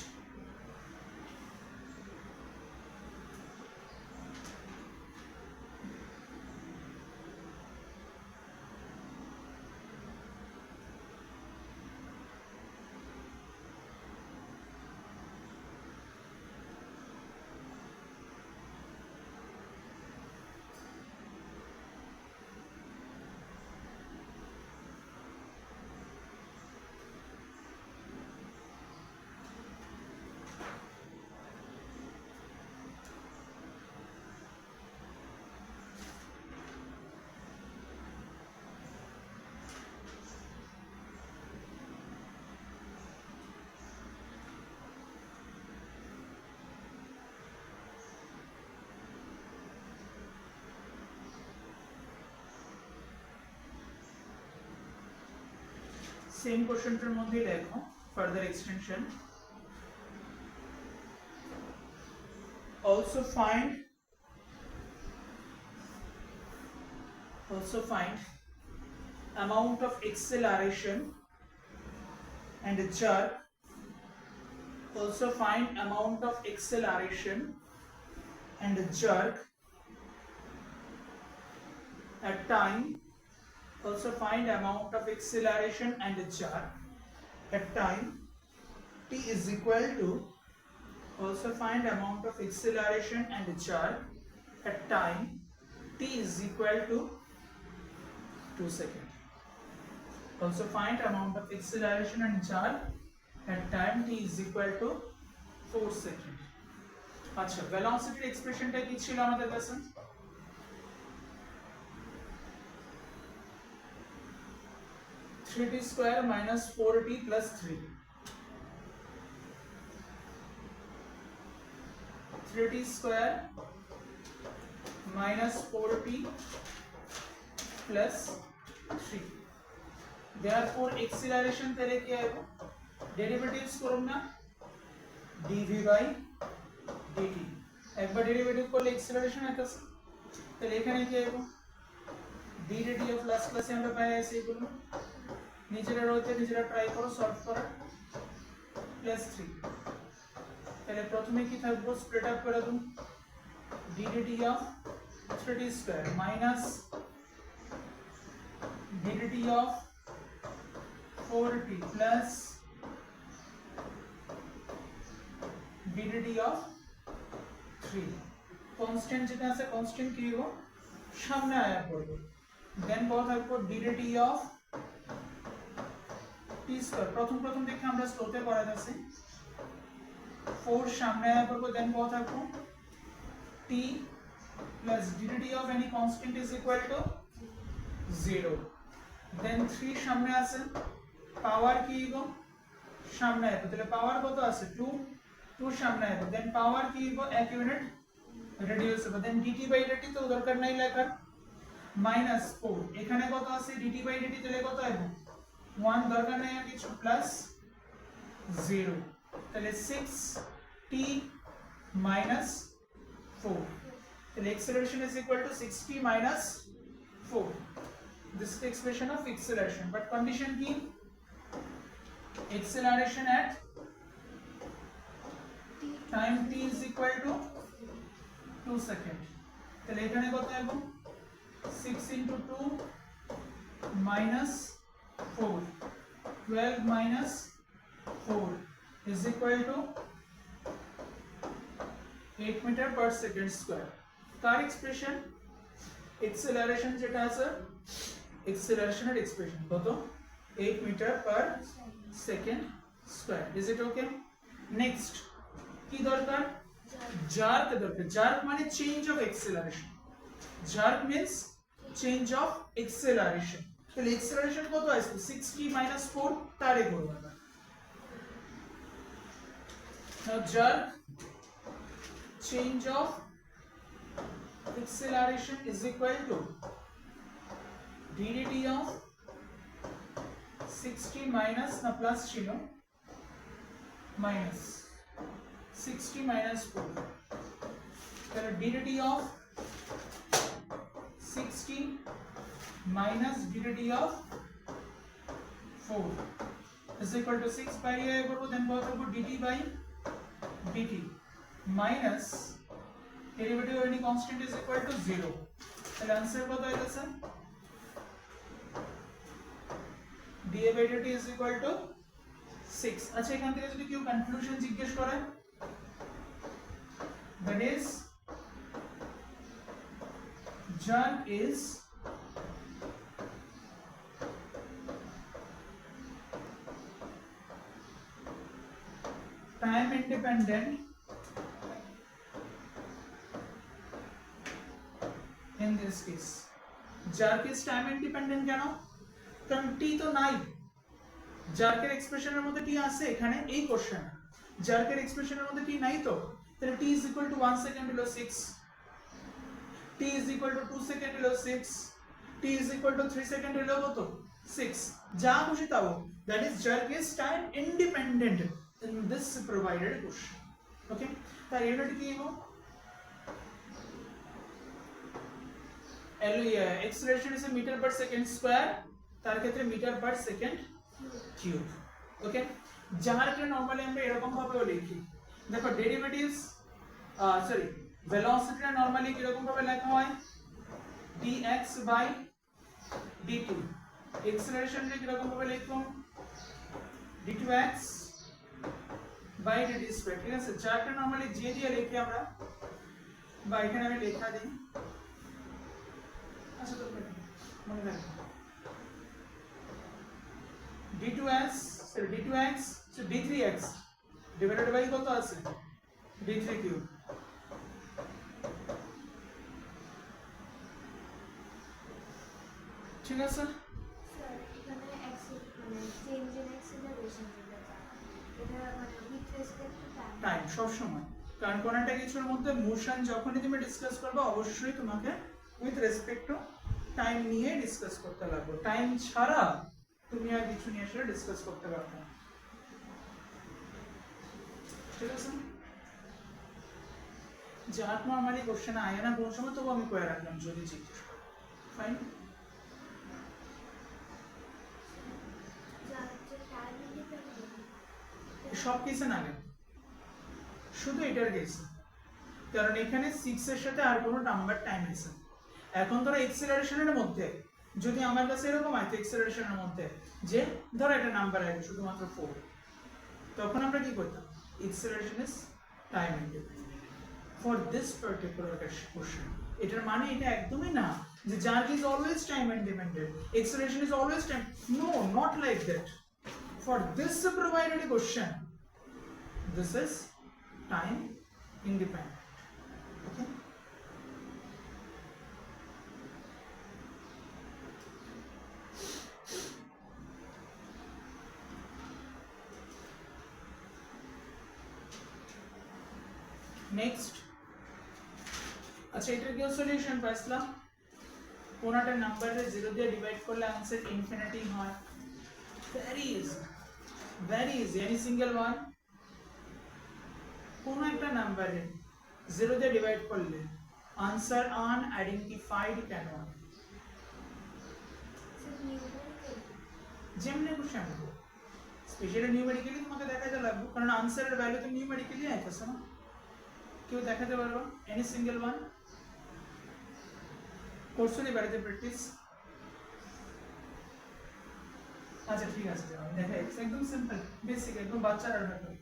Speaker 1: সেম কোশ্চেনটার মধ্যে দেখো further extension also find amount of acceleration and jerk. Also find amount of acceleration and jerk at time. Also find amount of acceleration and jerk at time t is equal to. Also find amount of acceleration and jerk at time t is equal to 2 seconds. Also find amount of acceleration and jerk at time t is equal to 4 seconds. আচ্ছা velocity এক্সপ্রেশনটা কি ছিল আমাদের কাছে? (3t square minus 4t plus 3) 3t square minus 4t plus 3. Therefore acceleration তাহলে কি হবে? ডেরিভেটিভস করুন না, dv by dt একবার ডেরিভেটিভ করলে acceleration আসছে, তাহলে এখানে কি হবে? ddt অফ লাস্ট ক্লাসে আমরা পাই আছে এগুলো, নিজেরা রয়েছে নিজেরা ট্রাই করো সলভ করার, প্লাস 3। তাহলে প্রথমে কি থাকবে? স্প্লিট আপ করে দিন, ddt of 3t square minus ddt of 4t plus ddt of 3। Constant যেটা আছে কনস্ট্যান্ট কি হবে? সামনে আয়া পড়বে, দেন কত থাকবে? ddt of t square. প্রথম দেখে আমরা স্লোতে করা যাচ্ছে, 4 সামনে আয়া পড়বে, দেন কত থাকবে? t plus ddt of any constant is equal to 0. Then 3 সামনে আছে, পাওয়ার কি গো? সামনে আইবো, তাহলে পাওয়ার কত আছে? 2 সামনে আইবো, দেন পাওয়ার কি গো? 1 ইউনিট রিডিউস হবে, দেন dt by dt তো দরকার নাই লেখার, মাইনাস 4 এখানে কত আছে? dt by dt তাহলে কত আইবো? 1 দরকার নাই আর কিছু, প্লাস 0, তাহলে 6t minus 4. The acceleration is equal to 6t minus 4. This is the expression of acceleration. But condition key, acceleration at time t is equal to 2 seconds. তাহলে এখানে কত হবে? 6 into 2 minus 4, 12 minus 4 is equal to 8 meter per second square. Car expression? acceleration যেটা আছে acceleration এর এক্সপ্রেশন কত? 8 meter per second square. Is it okay? Next কি দরকার? jerk দরকার। jerk মানে change of acceleration. jerk means change of acceleration. তাহলে acceleration কত আসবে? 6t minus 4 তারে করব আমরা। Now jerk change of acceleration is equal to ddt of 6t minus na plus ছিল minus 6t minus 4, তাহলে ddt of 6t minus ddt of 4 is equal to 6 by a করব দেন কত করব dt by dt minus derivative of any constant is equal to 0 তাহলে आंसर কত হইতাছে dA by dt is equal to 6 আচ্ছা এখান থেকে যদি কেউ কনক্লুশন জিজ্ঞেস করে that is jerk is time independent in this case jerk is time independent কেন কারণ t তো নাই জার্কের এক্সপ্রেশনের মধ্যে t আছে এখানে এই কোশ্চেন জার্কের এক্সপ্রেশনের মধ্যে t নাই তো তাহলে t is equal to 1 second হলো 6 t is equal to 2 second হলো 6 t is equal to 3 second হলো কত 6 যা খুশি তাও that is jerk is time independent in this provided question okay তার ইউনিট কি হবে acceleration is a meter per second square তার ক্ষেত্রে meter per second cube okay যার ক্ষেত্রে নরমালি আমরা এরকম ভাবেও লিখি দেখো ডেরিভেটিভস সরি ভেলোসিটিটা নরমালি কি রকম ভাবে লেখা হয় dx by dt অ্যাক্সেলারেশনটা কি রকম ভাবে লিখব d2x by dt স্কয়ার ঠিক আছে যারটা নরমালি j দিয়ে লিখি আমরা বা এখানে আমি লেখা দিই আচ্ছা তো মনে রাখো d2x so d3x divided by কত আছে d3 কিউব ঠিক আছে
Speaker 2: স্যার এখানে চেঞ্জ ইন অ্যাক্সিলারেশন এটা মানে উইথ রেসপেক্ট টু
Speaker 1: টাইম সব সময় কারণ কোন একটা কিছুর মধ্যে মোশন যখনই তুমি ডিসকাস করবে অবশ্যই তোমাকে উইথ রেসপেক্ট টু টাইম নিয়ে ডিসকাস করতে লাগবে টাইম ছাড়া তুমি আর কিছু নিয়ে আসলে ডিসকাস করতে পারবে না ঠিক আছে যার নরমালি কোশ্চেন আয় না কোন সময় তবু আমি কয়ে রাখলাম যদি জিজ্ঞেস করো ফাইন সব কেসে না শুধু এটার কেসে কারণ এখানে 6 এর সাথে আর কোনো নাম্বার টাইম আছে এখন ধরো এক্সেলারেশনের মধ্যে যদি আমার কাছে এরকম হয় এক্সেলারেশনের মধ্যে যে ধরো একটা নাম্বার আছে শুধুমাত্র 4 তখন আমরা কি করতাম acceleration is time independent for this particular question এটার মানে এটা একদমই না যে jerk is always time independent acceleration is always time no not like that for this provided question this is time independent okay next আচ্ছা এটার কি সলিউশন পাইছিলাম কোনটা নাম্বারে 0 দিয়ে ডিভাইড করলে आंसर ইনফিনিটি হয় very easy any single one কোন একটা নাম্বারে 0 দিয়ে ডিভাইড করলে आंसर আনআইডেন্টিফাইড কেন হয় যেমন কোশ্চেন স্পেশালি নিউমেরিক্যালি তোমাকে দেখাতে লাগবে কারণ आंसर এর ভ্যালু তো নিউমেরিক্যালি আইতাছে না কেউ দেখাতে পারবে এনি সিঙ্গেল ওয়ান কোর্সে বাড়িতে প্র্যাকটিস আচ্ছা ঠিক আছে আমি দেখাই একদম সিম্পল বেসিক একদম বাচ্চারা ব্যাপার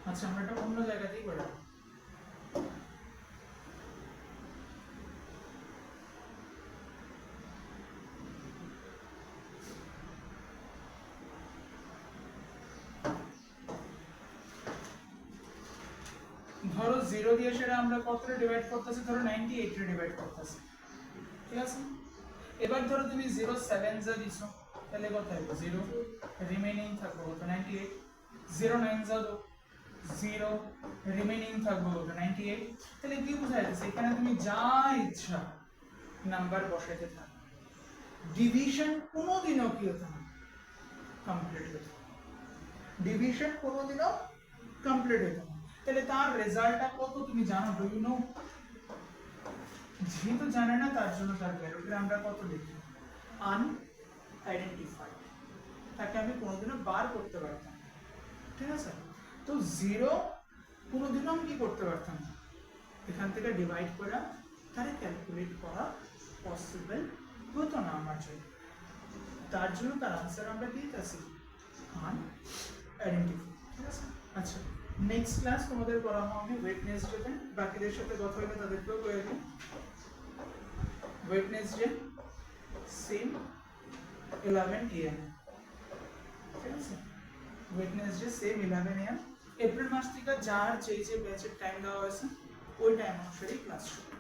Speaker 1: আচ্ছা আমরা এটা অন্য জায়গাতেই পড়া ধরো 0 দিয়ে সেটা আমরা কতটা ডিভাইড করতেছি ধরো 98 রে ডিভাইড করতেছি ঠিক আছে এবার ধরো তুমি 07 যা দিছো তাহলে কত হবে 0 রিমেইনিং থাকবে কত 98 09 যা দাও 0 রিমেইনিং থাকবে কত 98 তাহলে কি বোঝাইছে এখানে তুমি যা ইচ্ছা নাম্বার বসাইতে থাকো ডিভিশন কোনোদিনও কি হতো না কমপ্লিট হতো ডিভিশন কোনোদিনও কমপ্লিট হতো না। তাহলে তার রেজাল্টটা কত তুমি জানো? Do you know? যেহেতু জানে না তার জন্য তার ভ্যালুটা আমরা কত লিখি? আনআইডেন্টিফাইড। তাকে আমি কোনোদিনও বার করতে পারতাম না, ঠিক আছে? তো জিরো কোনোদিনও আমি কি করতে পারতাম না, এখান থেকে ডিভাইড করা তাহলে ক্যালকুলেট করা পসিবল হতো না আমার জন্য। তার জন্য তার আনসার আমরা কি দিতেছি? আনআইডেন্টিফাইড, ঠিক আছে? আচ্ছা, নেক্সট ক্লাস তোমাদের করাবো আমি ওয়েডনেসডে। বাকিদের সাথে কথা হলে তাদেরকেও করে দিই। ওয়েডনেসডে সেম 11 AM, ঠিক আছে? Wednesday same 11 AM। এপ্রিল মাস থেকে যার যে ব্যাচের টাইম দেওয়া হয়েছে ওই টাইম অনুসারে ক্লাস শুরু,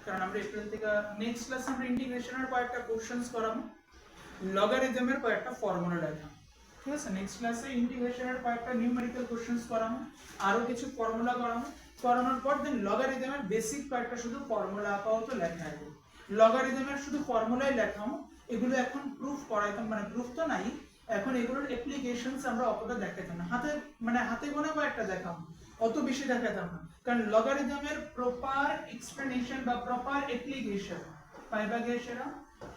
Speaker 1: কারণ আমরা এপ্রিল থেকে নেক্সট ক্লাসে আমরা ইন্টিগ্রেশনের কয়েকটা কোশ্চেন্স করাবো, লগারিদমের কয়েকটা ফর্মুলা লেখা, ঠিক আছে? নেক্সট ক্লাসে ইন্টিগ্রেশনের কয়েকটা নিউমেরিক্যাল কোশ্চেন্স করাবো, আরো কিছু ফর্মুলা করাবো, করানোর পর দেন লগারিদমের বেসিক কয়েকটা শুধু ফর্মুলা আপাতত লেখা আছে। লগারিদমের শুধু ফর্মুলাই লেখাও, এগুলো এখন প্রুফ করাইতাম, মানে প্রুফ তো নাই এখন, এগুলোর অ্যাপ্লিকেশনস আমরা অতটা দেখাতাম না, হাতে গোনা কয়েকটা দেখাবো, অত বেশি দেখাতাম না, কারণ লগারিদমের প্রপার এক্সপ্লেনেশন বা প্রপার অ্যাপ্লিকেশন পাইবা গিয়ে সেটা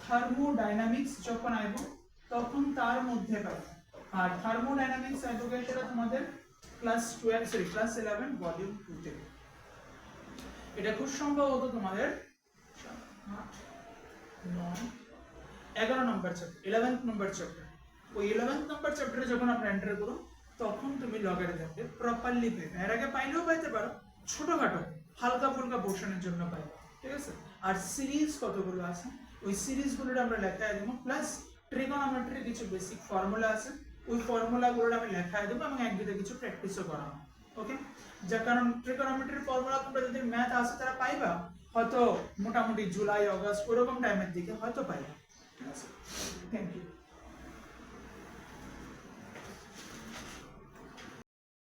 Speaker 1: থার্মোডাইনামিক্স যখন আইব তখন তার মধ্যে পাবে। আর থার্মোডাইনামিক্স আইব গিয়ে সেটা তোমাদের ক্লাস 11 ভলিউম 2 তে। এটা খুব সম্ভবত তোমাদের 11 নম্বর চ্যাপ্টার, 11th নম্বর চ্যাপ্টার। ওই 11th নম্বর চ্যাপ্টারে যখন আমরা এন্টার করো তখন তুমি লগারিদমকে প্রপারলি পাবে। এর আগে পাইলেও পাইতে পারো, ছোটখাটো হালকা ফুলকা পোর্শনের জন্য পাইবে, ঠিক আছে? আর সিরিজ কতগুলো আছে ওই সিরিজগুলো আমরা লেখায় দেবো, প্লাস ট্রিগোনোমেট্রির কিছু বেসিক ফর্মুলা আছে ওই ফর্মুলাগুলো আমি লেখায় দেবো এবং এক দুটো কিছু প্র্যাকটিসও করাবো, ওকে? যার কারণ ট্রিগোনোমেট্রির ফর্মুলা তোমরা যদি ম্যাথ আছে তারা পাইবা হয়তো মোটামুটি জুলাই আগস্ট ওরকম টাইমের দিকে হয়তো পাইবা, ঠিক আছে?